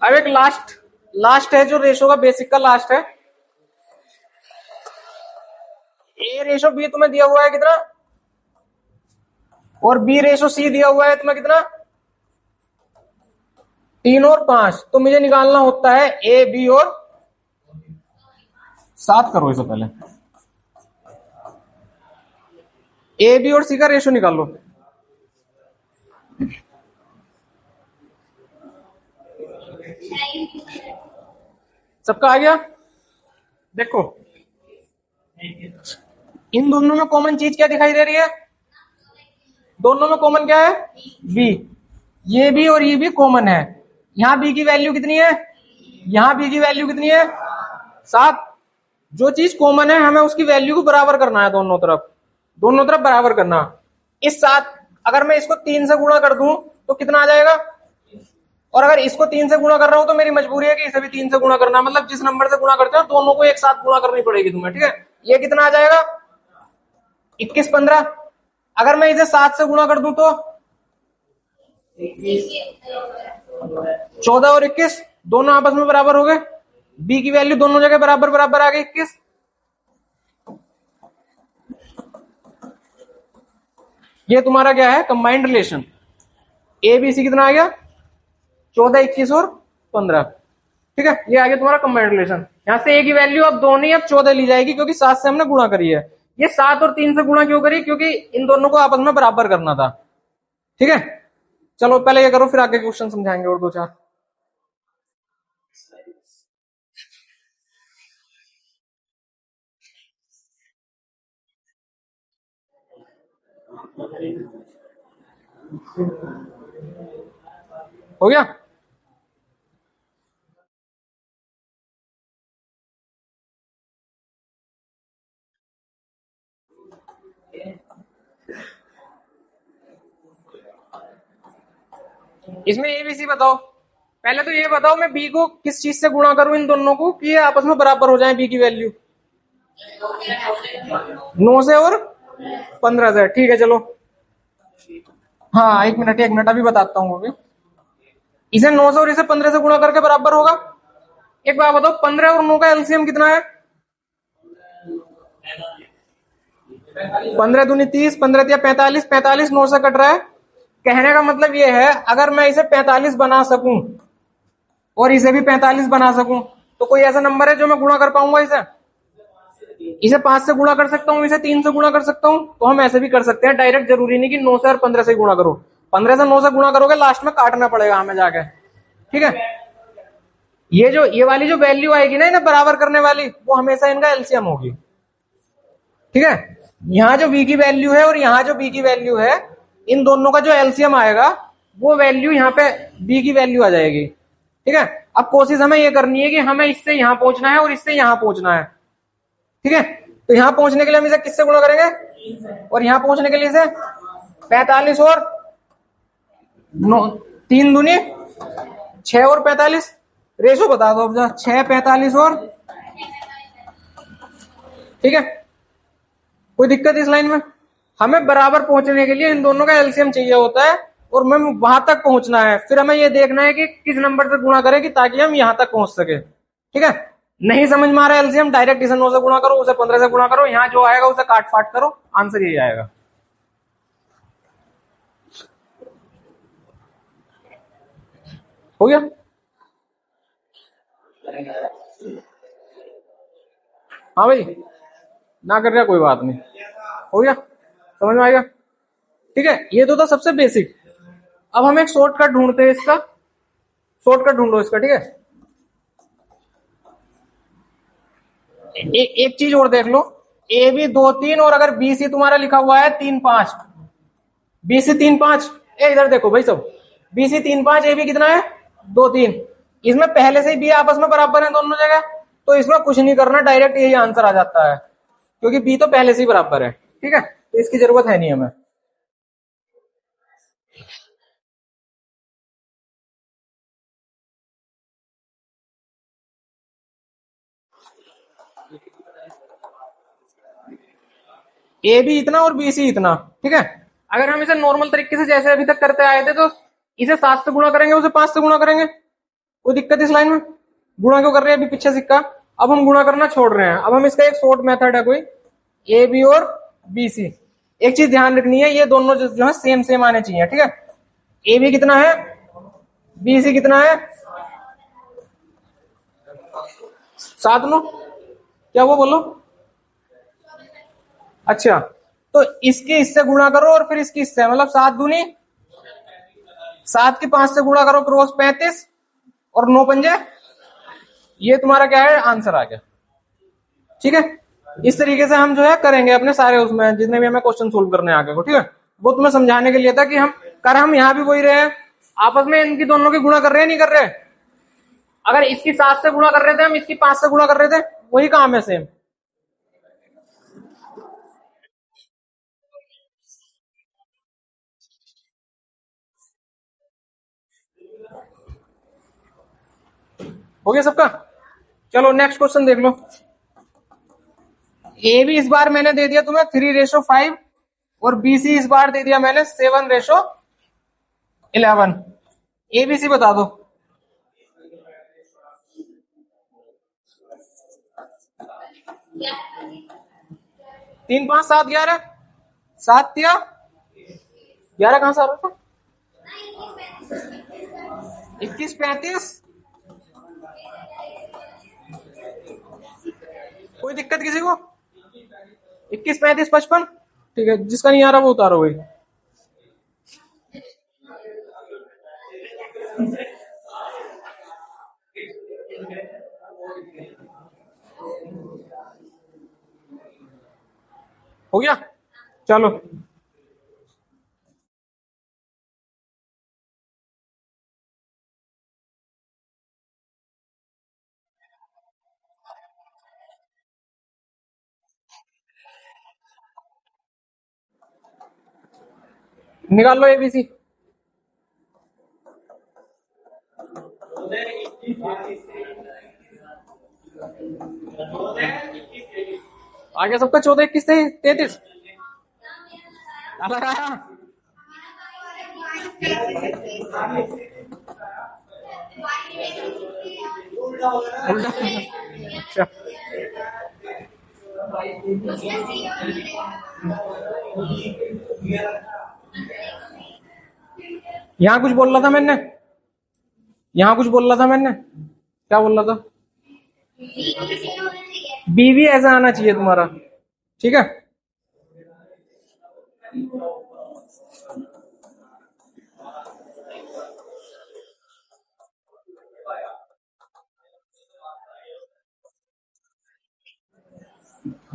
अब एक लास्ट है जो रेशो का बेसिक का लास्ट है। ए रेशो बी तुम्हें दिया हुआ है कितना, और बी रेशो सी दिया हुआ है तुम्हें कितना, 3 और 5। तो मुझे निकालना होता है ए बी और 7 करो इसे पहले, ए बी और सी का रेशो निकाल लो। सबका आ गया। देखो इन दोनों में कॉमन चीज क्या दिखाई दे रही है, दोनों में कॉमन क्या है, बी। ये भी और ये भी कॉमन है। यहां बी की वैल्यू कितनी है, यहां बी की वैल्यू कितनी है, 7। जो चीज कॉमन है हमें उसकी वैल्यू को बराबर करना है, दोनों तरफ बराबर करना। इस 7 अगर मैं इसको 3 से गुणा कर दूं तो कितना आ जाएगा, और अगर इसको 3 से गुणा कर रहा हूं तो मेरी मजबूरी है कि इसे भी 3 से गुणा करना, मतलब जिस नंबर से गुणा करते हो दोनों को एक साथ गुणा करनी पड़ेगी तुम्हें। ठीक है, ये कितना आ जाएगा, 21, 15। अगर मैं इसे 7 से गुणा कर दूं तो 14 और 21 दोनों आपस में बराबर हो गए, बी की वैल्यू दोनों जगह बराबर बराबर आ गई 21। ये तुम्हारा क्या है, combined relation. A B C कितना आ गया, 14, 21 और 15। ठीक है, ये आ गया तुम्हारा कंबाइंड रिलेशन। यहां से ए की वैल्यू अब 2 नहीं, अब 14 ली जाएगी, क्योंकि 7 से हमने गुणा करी है। ये 7 और 3 से गुणा क्यों करी, क्योंकि इन दोनों को आपस में बराबर करना था। ठीक है, चलो पहले ये करो, फिर आगे क्वेश्चन समझाएंगे और 2-4। हो गया। इसमें एबीसी बताओ। पहले तो ये बताओ मैं बी को किस चीज से गुणा करूं इन दोनों को कि ये आपस में बराबर हो जाए, बी की वैल्यू 9 से और 15 से। ठीक है चलो, हाँ एक मिनट अभी बताता हूँ। अभी इसे 9 से और इसे 15 से गुणा करके बराबर होगा। एक बात बताओ, 15 और 9 का एलसीएम कितना है, 15 दूनी 30, 15 दिया 45, 45 9 से कट रहा है। कहने का मतलब ये है, अगर मैं इसे 45 बना सकूं और इसे भी 45 बना सकूं तो कोई ऐसा नंबर है जो मैं गुणा कर पाऊंगा इसे 5 से गुणा कर सकता हूं, इसे 3 से गुणा कर सकता हूं। तो हम ऐसे भी कर सकते हैं डायरेक्ट, जरूरी नहीं कि 9 से और 15 से गुणा करो। 15 से 9 से गुणा करोगे लास्ट में काटना पड़ेगा हमें जाके। ठीक है, ये वाली जो वैल्यू आएगी ना इन्हें बराबर करने वाली, वो हमेशा इनका एलसीएम होगी। ठीक है, यहां जो v की वैल्यू है और यहां जो b की वैल्यू है, इन दोनों का जो एलसीएम आएगा वो वैल्यू यहाँ पे b की वैल्यू आ जाएगी। ठीक है, अब कोशिश हमें ये करनी है कि हमें इससे यहां पहुंचना है और इससे यहां पहुंचना है। ठीक है, तो यहां पहुंचने के लिए हम इसे किससे गुणा करेंगे, और यहाँ पहुंचने के लिए से 45 और 9, 3 दूनी 6 और 45, रेशो बता दो अब, 6 45 और, ठीक है। कोई दिक्कत इस लाइन में? हमें बराबर पहुंचने के लिए इन दोनों का एलसीएम चाहिए होता है और हमें वहां तक पहुंचना है। फिर हमें ये देखना है कि किस नंबर से गुणा करें कि ताकि हम यहां तक पहुंच सके, ठीक है। नहीं समझ में आ रहा है एलसीएम, डायरेक्ट इसे 9 से गुणा करो, उसे 15 से गुणा करो, यहां जो आएगा उसे काट फाट करो, आंसर यही आएगा। हो गया? हाँ भाई, ना कर रहा कोई बात नहीं, हो गया, समझ में आएगा, ठीक है। ये तो था सबसे बेसिक। अब हम एक शॉर्टकट ढूंढते हैं इसका, शॉर्टकट ढूंढो इसका, ठीक है। एक चीज और देख लो, ए बी 2 3 और अगर बी सी तुम्हारा लिखा हुआ है 3 5, बी सी 3 5, इधर देखो भाई सब, बी सी 3 5, ए बी कितना है 2 3, इसमें पहले से ही बी आपस में बराबर है दोनों जगह, तो इसमें कुछ नहीं करना, डायरेक्ट यही आंसर आ जाता है, क्योंकि बी तो पहले से ही बराबर है, ठीक है, तो इसकी जरूरत है नहीं हमें। ए बी इतना और बी सी इतना, ठीक है। अगर हम इसे नॉर्मल तरीके से जैसे अभी तक करते आए थे, तो इसे 7 से गुणा करेंगे, उसे 5 से गुणा करेंगे, कोई दिक्कत इस लाइन में? गुणा क्यों कर रहे हैं अभी पीछे सिक्का, अब हम गुणा करना छोड़ रहे हैं। अब हम इसका एक शॉर्ट मेथड है कोई, ए बी और बी सी। एक चीज ध्यान रखनी है, ये दोनों जो है सेम सेम आने चाहिए, ठीक है। ए बी कितना है, बी सी कितना है, 7 9, क्या वो बोलो, अच्छा, तो इसके इससे गुणा करो और फिर इसकी इससे, मतलब 7 दूनी 7 के 5 से गुणा करो, क्रॉस 35 और 9 पंजे, ये तुम्हारा क्या है, आंसर आ गया, ठीक है। इस तरीके से हम जो है करेंगे अपने सारे उसमें जितने भी हमें क्वेश्चन सोल्व करने आगे को, ठीक है। वो तुम्हें समझाने के लिए था कि हम यहाँ भी वही रहे हैं, आपस में इनकी दोनों की गुणा कर रहे हैं, नहीं कर रहे? अगर इसकी 7 से गुणा कर रहे थे हम, इसकी 5 से गुणा कर रहे थे, वही काम है सेम। हो गया सबका? चलो नेक्स्ट क्वेश्चन देख लो। ए बी इस बार मैंने दे दिया तुम्हें 3:5 और बी सी इस बार दे दिया मैंने 7:11। ए बी सी बता दो। 3 5 7 11, 7 या 11 कहां से आ रहा था, 21 35, कोई दिक्कत किसी को? 21 35 55, ठीक है, जिसका नहीं आ रहा वो उतारो भाई। हो गया, चलो निकाल लो एबीसी। आगे सबका 14 21 33 अलग आया। अच्छा, यहाँ कुछ बोल रहा था मैंने, यहाँ कुछ बोल रहा था मैंने, क्या बोल रहा था? बीवी ऐसा आना चाहिए तुम्हारा, ठीक है।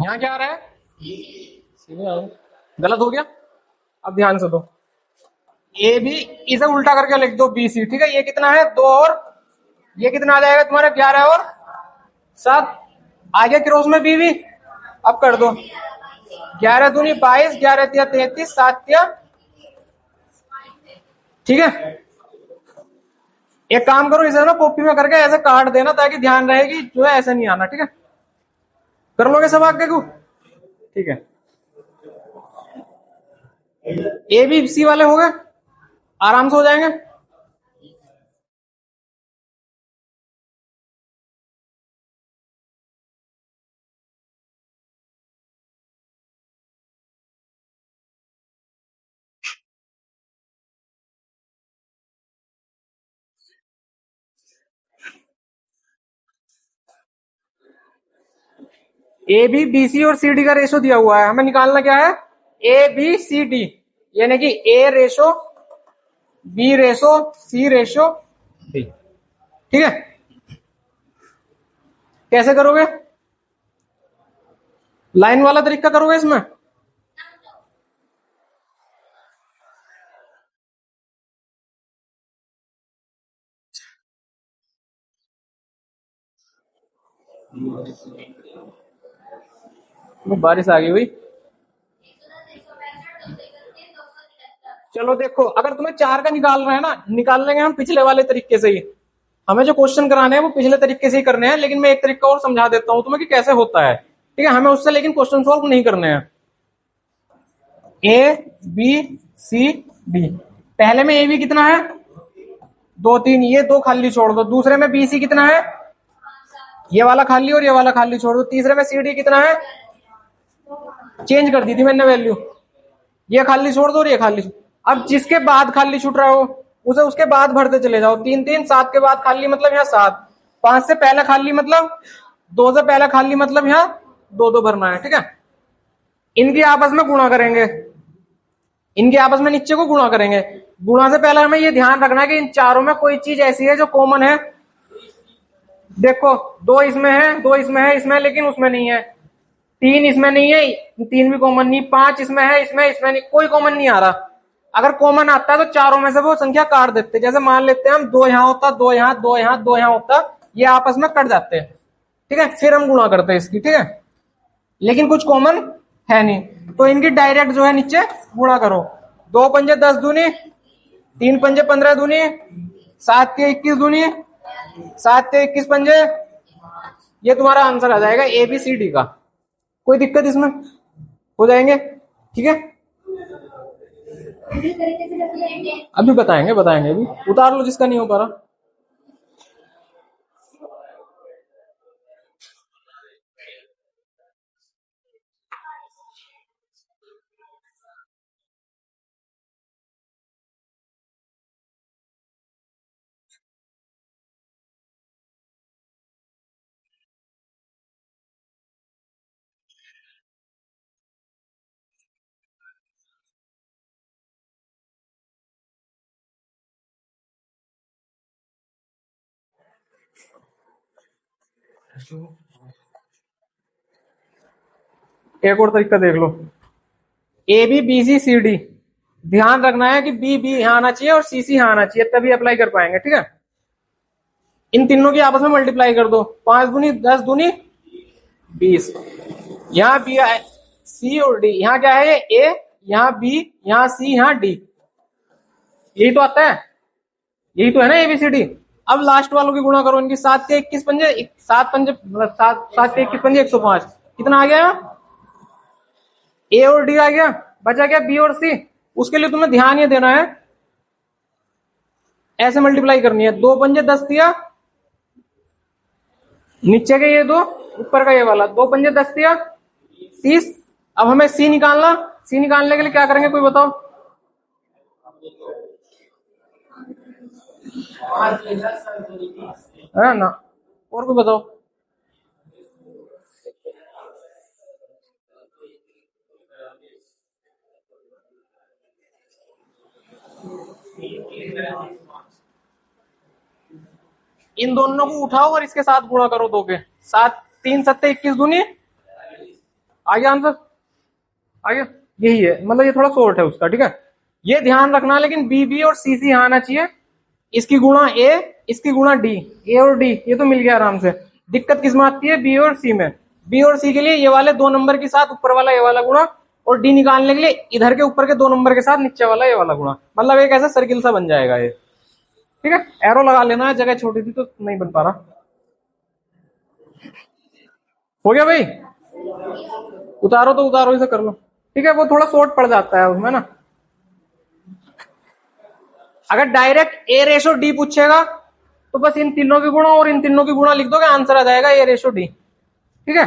यहाँ क्या आ रहा है, गलत हो गया, अब ध्यान से दो। ए बी इसे उल्टा करके लिख दो बी सी, ठीक है। ये कितना है 2 और ये कितना आ जाएगा तुम्हारा 11 और 7, आगे क्रॉस में बीवी, अब कर दो 11 दूनी 22, 11 तिया 33, 7 तिया, ठीक है। एक काम करो, इसे ना कॉपी में करके ऐसे काट देना ताकि ध्यान रहे कि जो है ऐसे नहीं आना, ठीक है। कर लोगे सब आगे को, ठीक है। ए बी सी वाले हो गए, आराम से हो जाएंगे। ए बी बी सी और सी डी का रेशो दिया हुआ है, हमें निकालना क्या है, ए बी सी डी, यानी कि ए रेशो बी रेशो सी रेशो डी, ठीक है। कैसे करोगे, लाइन वाला तरीका करोगे इसमें। बारिश आ गई हुई। चलो देखो, अगर तुम्हें 4 का निकाल रहे हैं ना, निकाल लेंगे हम पिछले वाले तरीके से ही। हमें जो क्वेश्चन कराने हैं वो पिछले तरीके से ही करने हैं, लेकिन मैं एक तरीका और समझा देता हूं तुम्हें कि कैसे होता है, ठीक है। हमें उससे लेकिन क्वेश्चन सॉल्व नहीं करने हैं। ए बी सी डी, पहले में ए बी कितना है 2 3, ये 2 खाली छोड़ दो। दूसरे में बी सी कितना है, ये वाला खाली और ये वाला खाली छोड़ दो। तीसरे में सी डी कितना है, चेंज कर दी थी मैंने वैल्यू, ये खाली छोड़ दो और ये खाली। अब जिसके बाद खाली छूट रहा हो उसे उसके बाद भरते चले जाओ। 3 3, 7 के बाद खाली मतलब यहाँ 7, 5 से पहले खाली मतलब 2 से पहले खाली मतलब यहाँ 2 2 भरना है, ठीक है। इनकी आपस में गुणा करेंगे, इनके आपस में नीचे को गुणा करेंगे। गुणा से पहले हमें ये ध्यान रखना है कि इन चारों में कोई चीज ऐसी है जो कॉमन है। देखो 2 इसमें है, 2 इसमें है, इसमें लेकिन उसमें नहीं है। 3 इसमें नहीं है, 3 भी कॉमन नहीं। 5 इसमें है, इसमें नहीं, कोई कॉमन नहीं आ रहा। अगर कॉमन आता है तो चारों में से वो संख्या काट देते। जैसे मान लेते हैं हम 2 यहां होता, 2 यहां, 2 यहां, 2 यहां होता, ये आपस में कट जाते हैं, ठीक है। फिर हम गुणा करते हैं इसकी, ठीक है। लेकिन कुछ कॉमन है नहीं, तो इनकी डायरेक्ट जो है नीचे गुणा करो। 2 पंजे 10 दूनी, 3 पंजे 15 दूनी, 7 के 21 दूनी, 7 के 21 पंजे, ये तुम्हारा आंसर आ जाएगा ए बी सी डी का। कोई दिक्कत इसमें, हो जाएंगे, ठीक है। अभी बताएंगे अभी उतार लो जिसका नहीं हो पा रहा। एक और तरीका देख लो, A B B C C D, ध्यान रखना है कि बी बी यहां आना चाहिए और सी सी यहां आना चाहिए, तभी अप्लाई कर पाएंगे, ठीक है। इन तीनों की आपस में मल्टीप्लाई कर दो। 5 दूनी 10 दूनी 20, यहाँ बी सी और डी, यहाँ क्या है ए, यहाँ बी, यहाँ सी, यहाँ डी, यही तो आता है, यही तो है ना एबीसीडी। अब लास्ट वालों की गुणा करो, इनकी 7 के 21 पंजे, 7 पंजे 7 के 21 पंजे 105, कितना आ गया, ए और डी आ गया, बचा गया बी और सी। उसके लिए तुम्हें ध्यान ये देना है, ऐसे मल्टीप्लाई करनी है। 2 पंजे 10 दिया, नीचे के ये 2, ऊपर का ये वाला, 2 पंजे 10 दिया 30। अब हमें सी निकालना, सी निकालने के लिए क्या करेंगे कोई बताओ, है ना, और कोई बताओ। इन दोनों को उठाओ और इसके साथ गुणा करो 2 के साथ। 3 सत्ते 21 दूनी, आ गया आंसर, आ गया। यही है, मतलब ये थोड़ा शॉर्ट है उसका, ठीक है। ये ध्यान रखना, लेकिन बी बी और सी सी यहां आना चाहिए। इसकी गुणा ए, इसकी गुणा डी, ए और डी ये तो मिल गया आराम से। दिक्कत किस में आती है, बी और सी में। बी और सी के लिए ये वाले 2 नंबर के साथ ऊपर वाला ये वाला गुणा और डी निकालने के लिए इधर के ऊपर के 2 नंबर के साथ नीचे वाला ये वाला गुणा, मतलब एक ऐसा सर्किल सा बन जाएगा ये। ठीक है, एरो लगा लेना है, जगह छोटी थी तो नहीं बन पा रहा। हो गया भाई, उतारो तो उतारो, इसे कर लो। ठीक है, वो थोड़ा शॉर्ट पड़ जाता है उसमें ना। अगर डायरेक्ट ए रेशो डी पूछेगा तो बस इन तीनों की गुणा और इन तीनों की गुणा लिख दोगे, आंसर आ जाएगा ए रेशो डी। ठीक है,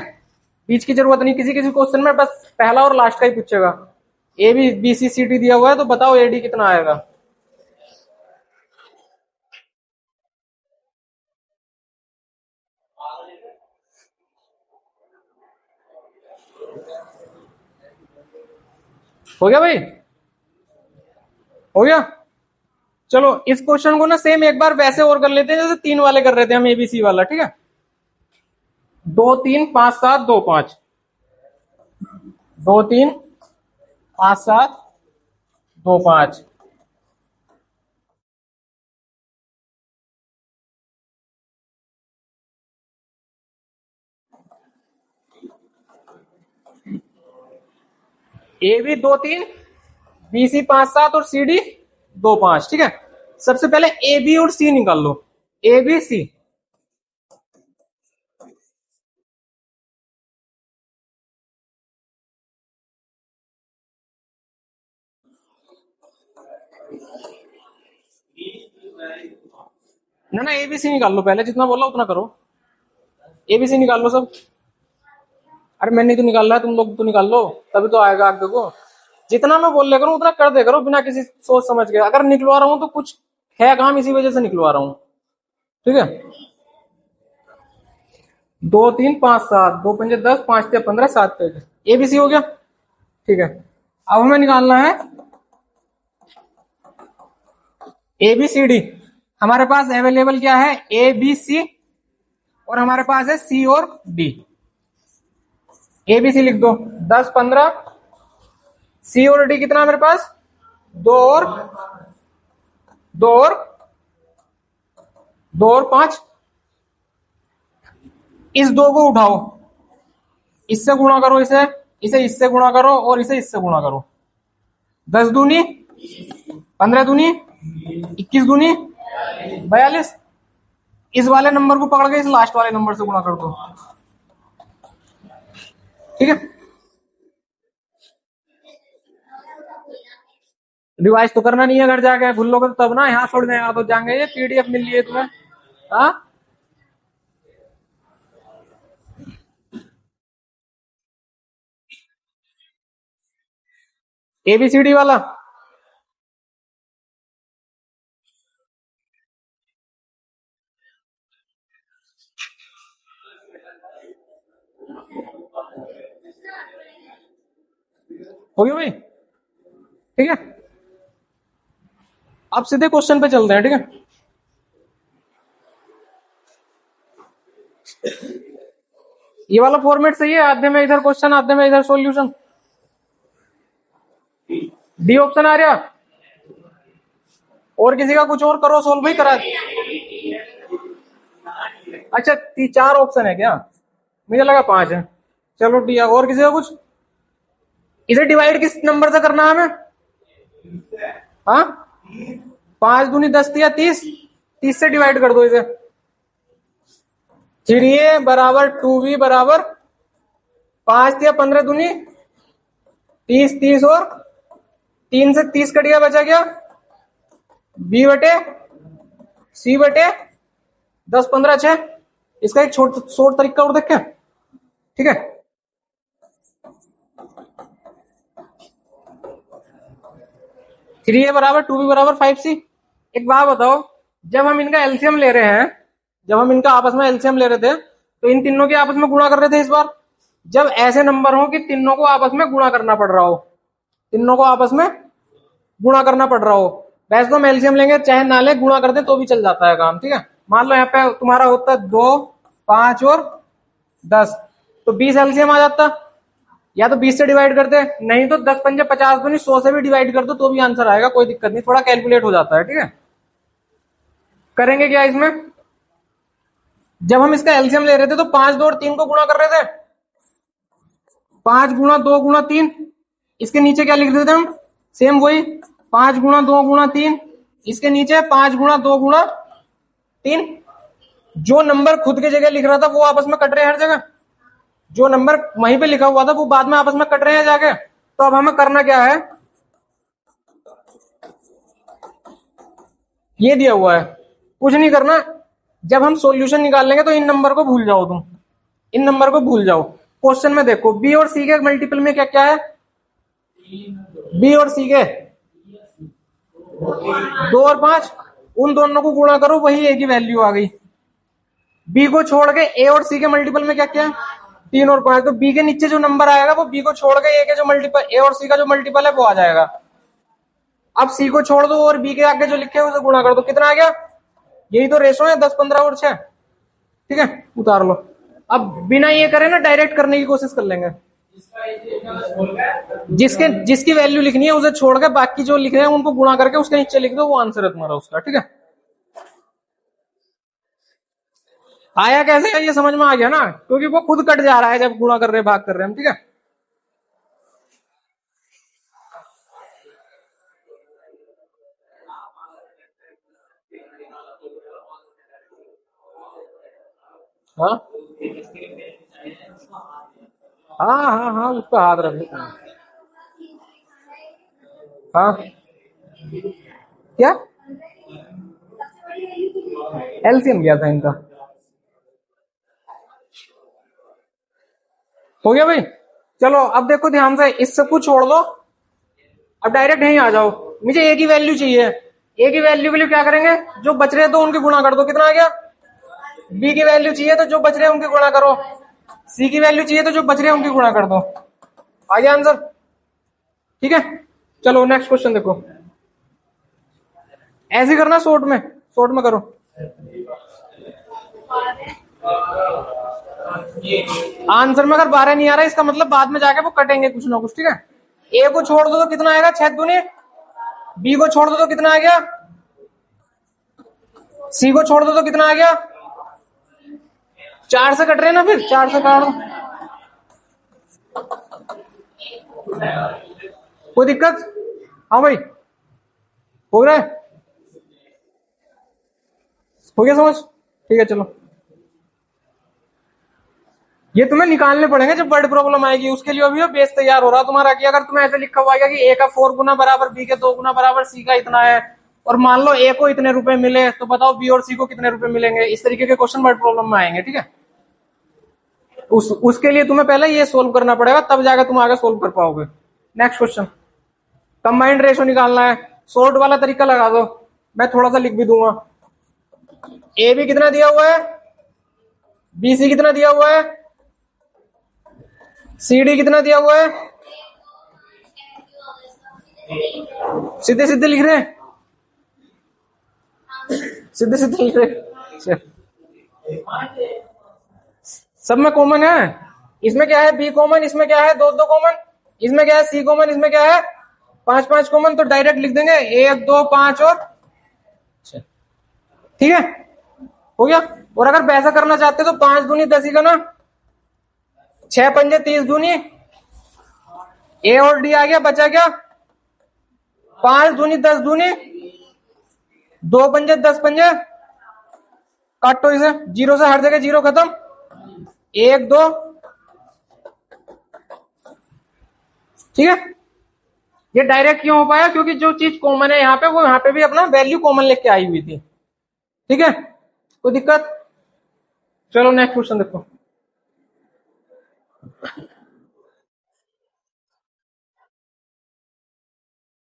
बीच की जरूरत नहीं, किसी किसी क्वेश्चन में बस पहला और लास्ट का ही पूछेगा। A B B C C D दिया हुआ है तो बताओ ए डी कितना आएगा। हो गया भाई, हो गया। चलो इस क्वेश्चन को ना सेम एक बार वैसे और कर लेते हैं जैसे 3 वाले कर रहे थे हम, एबीसी वाला। ठीक है, 2 3 5 7 2 5, 2 3 5 7 2 5। ए बी 2 3, बी सी 5 7 और सी डी 2 5। ठीक है, सबसे पहले ए बी और सी निकाल लो, ए बी सी। ना एबीसी निकाल लो पहले, जितना बोला उतना करो। एबीसी निकाल लो सब। अरे मैं नहीं तो निकाल रहा है, तुम लोग तो निकाल लो, तभी तो आएगा आगे को। जितना मैं बोल ले करूँ उतना कर दे करो, बिना किसी सोच समझ के। अगर निकलवा रहा हूं तो कुछ है काम, इसी वजह से निकलवा रहा हूं। ठीक है, 2 3 5 7, 2 5 10, 5 6 15, 7 पेज। एबीसी हो गया। ठीक है, अब हमें निकालना है एबीसीडी। हमारे पास अवेलेबल क्या है, ए बी सी, और हमारे पास है सी और डी। एबीसी लिख दो, 10 15। सी और डी कितना है मेरे पास, 2 और 2 और 2 और 5। इस 2 को उठाओ, इससे गुणा करो, इसे इसे इससे गुणा करो और इसे इससे गुणा करो। 10 दूनी 15 दूनी 21 दूनी 42। इस वाले नंबर को पकड़ के इस लास्ट वाले नंबर से गुणा कर दो। ठीक है, रिवाइज तो करना नहीं है, घर जाके भूल लोगे तो तब ना, यहाँ छोड़ दें तो जाएंगे। ये पीडीएफ मिल रही है तुम्हें। हाँ, एबीसीडी वाला। हो गया भाई। ठीक है, अब सीधे क्वेश्चन पे चलते हैं। ठीक है, ये वाला फॉर्मेट सही है, आधे में इधर क्वेश्चन आधे में इधर सॉल्यूशन। डी ऑप्शन आ रहा, और किसी का कुछ और करो सोल्व भाई करा। अच्छा 4 ऑप्शन है क्या, मुझे लगा 5 है। चलो डी, और किसी का कुछ। इसे डिवाइड किस नंबर से करना है हमें, हाँ 5 दूनी 10 या 30, 30 से डिवाइड कर दो इसे। 3a बराबर 2b बराबर 5 या 15 दूनी 30, 30 और 3 से 30 कट गया, बचा गया b बटे c बटे 10 15 6। इसका एक शॉर्ट तरीका और देखें। ठीक है, थ्री ए बराबर 2b बराबर 5c। एक बात बताओ, जब हम इनका एलसीएम ले रहे हैं, जब हम इनका आपस में एलसीएम ले रहे थे तो इन तीनों के आपस में गुणा कर रहे थे। इस बार जब ऐसे नंबर हो कि तीनों को आपस में गुणा करना पड़ रहा हो, तीनों को आपस में गुणा करना पड़ रहा हो, वैसे तो हम एलसीएम लेंगे चाहे ना ले, गुणा कर दे तो भी चल जाता है काम। ठीक है, मान लो यहाँ पे तुम्हारा होता है 2 5 और 10, तो 20 एलसीएम आ जाता। या तो 20 से डिवाइड करते, नहीं तो 10 पंजे 50 तो नहीं, 100 से भी डिवाइड कर दो तो भी आंसर आएगा, कोई दिक्कत नहीं, थोड़ा कैलकुलेट हो जाता है। ठीक है, करेंगे क्या इसमें, जब हम इसका एलसीएम ले रहे थे तो 5 2 और 3 को गुणा कर रहे थे। 5 गुणा 2 गुणा 3, इसके नीचे क्या लिख देते हम, सेम वही 5 गुणा 2 गुणा 3, इसके नीचे 5 गुणा 2 गुणा 3। जो नंबर खुद की जगह लिख रहा था वो आपस में कट रहे हैं हर जगह, जो नंबर वहीं पे लिखा हुआ था वो बाद में आपस में कट रहे हैं जाके। तो अब हमें करना क्या है, ये दिया हुआ है, कुछ नहीं करना। जब हम सॉल्यूशन निकाल लेंगे तो इन नंबर को भूल जाओ, तुम इन नंबर को भूल जाओ। क्वेश्चन में देखो बी और सी के मल्टीपल में क्या क्या है, बी और सी के 2 और 5, उन दोनों को गुणा करो, वही ए की वैल्यू आ गई। बी को छोड़ के ए और सी के मल्टीपल में क्या क्या है, 3 और 5। तो बी के नीचे जो नंबर आएगा वो बी को छोड़ के ए के जो मल्टीपल, ए और सी का जो मल्टीपल है वो आ जाएगा। अब सी को छोड़ दो और बी के आगे जो लिखे है उसे गुणा कर दो, कितना आ गया, यही तो रेशो है 10 15 और 6। ठीक है, उतार लो। अब बिना ये करे ना डायरेक्ट करने की कोशिश कर लेंगे, जिसकी वैल्यू लिखनी है उसे छोड़ के बाकी जो लिख रहे हैं उनको गुणा करके उसके नीचे लिख दो, वो आंसर है तुम्हारा उसका। ठीक है, आया कैसे है ये समझ में आ गया ना, क्योंकि वो खुद कट जा रहा है जब गुणा कर रहे भाग कर रहे हैं हम। ठीक है, हाँ हाँ हाँ हाँ, उस पर हाथ रख देते हैं। हाँ, क्या एलसीएम गया था इनका, हो गया भाई। चलो अब देखो ध्यान से, इस सब कुछ छोड़ दो, अब डायरेक्ट यहीं आ जाओ। मुझे ए की वैल्यू चाहिए, ए की वैल्यू के लिए क्या करेंगे, जो बच रहे तो उनकी गुणा कर दो, कितना आ गया। बी की वैल्यू चाहिए तो जो बच रहे उनकी गुणा करो, सी की वैल्यू चाहिए तो जो बच रहे उनकी गुणा कर दो, आ गया आंसर। ठीक है, चलो नेक्स्ट क्वेश्चन देखो, ऐसे करना, शॉर्ट में करो। आंसर में अगर 12 नहीं आ रहा इसका मतलब बाद में जाके वो कटेंगे कुछ ना कुछ। ठीक है, ए को छोड़ दो तो कितना आएगा, 6 दूनी, बी को छोड़ दो तो कितना आ गया, सी को छोड़ दो तो कितना आ गया, 4 से कट रहे ना, फिर 4 से काट दो, कोई दिक्कत। हाँ भाई, हो रहा है, हो गया समझ। ठीक है, चलो ये तुम्हें निकालने पड़ेंगे जब वर्ड प्रॉब्लम आएगी, उसके लिए अभी बेस तैयार हो रहा तुम्हारा कि अगर तुम्हें ऐसे लिखा हुआ है कि ए का 4 गुना बराबर बी के 2 गुना बराबर सी का इतना है, और मान लो ए को इतने रुपए मिले, तो बताओ बी और सी को कितने रुपए मिलेंगे। इस तरीके के क्वेश्चन वर्ड प्रॉब्लम में आएंगे। ठीक है, उसके लिए तुम्हें पहले ये सोल्व करना पड़ेगा, तब जाकर तुम आगे सोल्व कर पाओगे। नेक्स्ट क्वेश्चन, कंबाइंड रेशो निकालना है, सॉर्ट वाला तरीका लगा दो, मैं थोड़ा सा लिख भी दूंगा। ए भी कितना दिया हुआ है, बी सी कितना दिया हुआ है, सी डी कितना दिया हुआ है, सीधे सीधे लिख रहे हैं, सीधे सीधे लिख रहे, सब में कॉमन है। इसमें क्या है, बी कॉमन, इसमें क्या है, 2 2 कॉमन, इसमें क्या है, सी कॉमन, इसमें क्या है, 5 5 कॉमन। तो डायरेक्ट लिख देंगे 1 2 5 और 6। ठीक है, हो गया। और अगर वैसा करना चाहते तो 5 दूनी 10 ही का ना, 6 पंजे 30 दूनी, ए और डी आ गया, बचा क्या, 5 दूनी 10 दूनी, 2 पंजे 10 पंजे, काटो इसे, जीरो से हर जगह जीरो खत्म, 1 2। ठीक है, ये डायरेक्ट क्यों हो पाया, क्योंकि जो चीज कॉमन है यहाँ पे वो यहाँ पे भी अपना वैल्यू कॉमन लेके आई हुई थी। ठीक है, कोई दिक्कत। चलो नेक्स्ट क्वेश्चन देखो,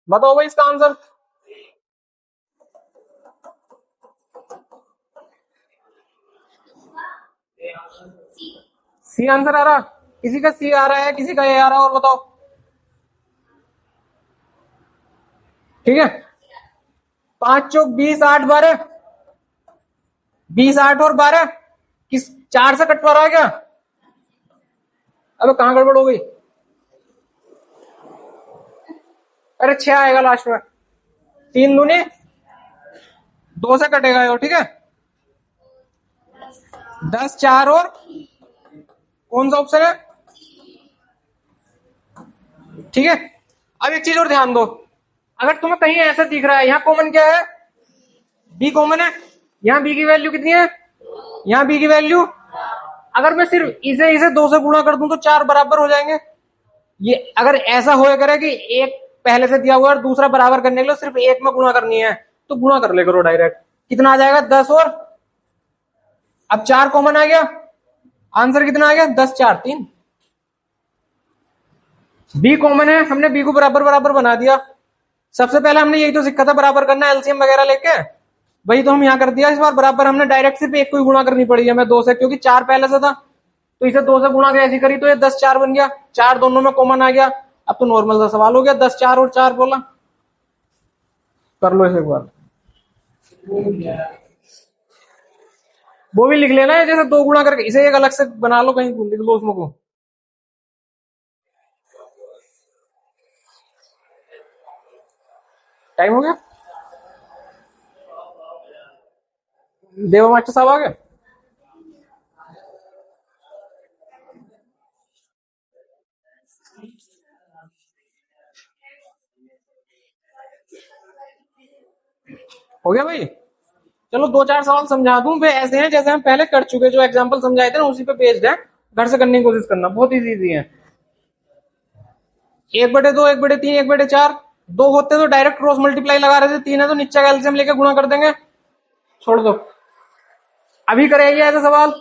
बताओ भाई इसका आंसर। सी आंसर आ रहा, किसी का सी आ रहा है, किसी का ए आ रहा है, और बताओ। ठीक है, 5 चौक 20 8 12, 20 8 और 12 किस 4 से कट पा रहा है क्या, अबे कहां गड़बड़ हो गई, अरे 6 आएगा लास्ट में, 3 दूनी 2 से कटेगा ये। ठीक है, 10 4 और कौन सा ऑप्शन है, ठीक है अब एक चीज और ध्यान दो, अगर तुम्हें कहीं ऐसा दिख रहा है यहाँ कॉमन क्या है, बी कॉमन है, यहाँ बी की वैल्यू कितनी है, यहाँ बी की वैल्यू, अगर मैं सिर्फ इसे इसे 2 से गुणा कर दूं तो 4 बराबर हो जाएंगे। ये अगर ऐसा होया करे कि एक पहले से दिया हुआ और दूसरा बराबर करने के लिए सिर्फ एक में गुणा करनी है, तो गुणा कर ले करो डायरेक्ट, कितना आ जाएगा 10, और अब 4 कॉमन आ गया, आंसर कितना आ गया 10 4 3। बी कॉमन है, हमने बी को बराबर बराबर बना दिया। सबसे पहले हमने यही तो सीखा था बराबर करना एलसीएम वगैरह लेके, वही तो हम यहाँ कर दिया। इस बार बराबर हमने डायरेक्ट सिर्फ एक को ही गुणा करनी पड़ी है, मैं 2 से, क्योंकि 4 पहले से था तो इसे 2 से गुणा कर ऐसी करी तो ये 10 4 बन गया, 4 दोनों में कॉमन आ गया। अब तो नॉर्मल सा सवाल हो गया, 10 4 और 4 बोला। कर लो इसे एक बार, वो भी लिख लेना है जैसे 2 गुणा करके, इसे एक अलग से बना लो, कहीं लिख लो उसमें को। टाइम हो गया, देवा मास्टर साहब आ गए। हो गया भाई, चलो 2 4 सवाल समझा दूं, वे ऐसे हैं जैसे हम पहले कर चुके, जो एग्जांपल समझाए थे ना उसी पे बेस्ड है, घर से करने की कोशिश करना, बहुत इजी है। 1/2, 1/3, 1/4, 2 होते तो डायरेक्ट क्रॉस मल्टीप्लाई लगा रहे थे, 3 है तो नीचे का एलसीएम लेके गुणा कर देंगे, छोड़ दो। अभी करेंगे ऐसा सवाल,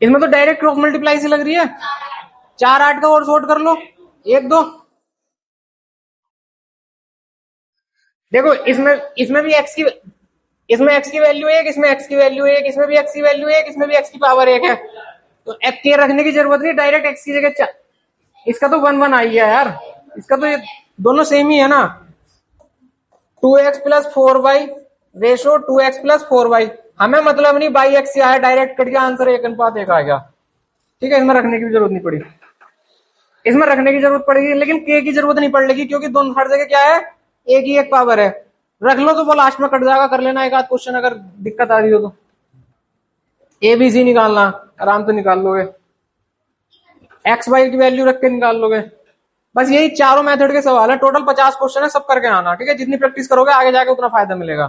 इसमें तो डायरेक्ट क्रॉस मल्टीप्लाई से लग रही है, 4 8 का और शॉर्ट कर लो, 1 2। देखो इसमें इसमें भी एक्स की, इसमें एक्स की वैल्यू 1, इसमें एक्स की वैल्यू 1, इसमें भी एक्स की वैल्यू 1, इसमें भी एक्स की पावर 1 है, तो एक्स के रखने की जरूरत नहीं, डायरेक्ट एक्स की जगह इसका तो 1 1 आई है यार, इसका तो ये दोनों सेम ही है ना। 2x+4y रेशो 2x+4y, हमें मतलब नहीं बाई एक्स से आया, डायरेक्ट कट गया आंसर 1:1 आ गया। ठीक है, इसमें रखने की भी जरूरत नहीं पड़ी, इसमें रखने की जरूरत पड़ेगी लेकिन के की जरूरत नहीं पड़ेगी, क्योंकि दोनों हर जगह क्या है, एक ही एक पावर है। रख लो तो वो लास्ट में कट जाएगा, कर लेना एक आध क्वेश्चन अगर दिक्कत आ रही हो तो, ए बी सी निकालना आराम से निकाल लोगे, एक्स वाई की वैल्यू रख के निकाल लोगे। बस यही चारों मेथड के सवाल है, टोटल 50 क्वेश्चन है, सब करके आना। ठीक है, जितनी प्रैक्टिस करोगे आगे जाके उतना फायदा मिलेगा।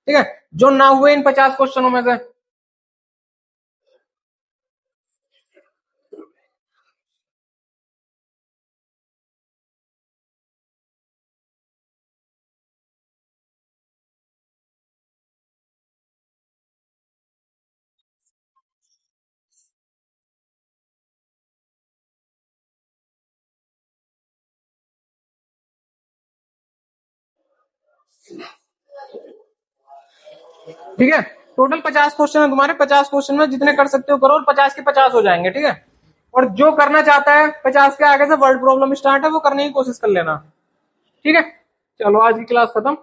ठीक है, जो ना हुए इन 50 क्वेश्चनों में से, ठीक है, टोटल 50 क्वेश्चन है तुम्हारे, 50 क्वेश्चन में जितने कर सकते हो करो, और 50 के 50 हो जाएंगे। ठीक है, और जो करना चाहता है 50 के आगे से वर्ड प्रॉब्लम स्टार्ट है, वो करने की कोशिश कर लेना। ठीक है, चलो आज की क्लास खत्म।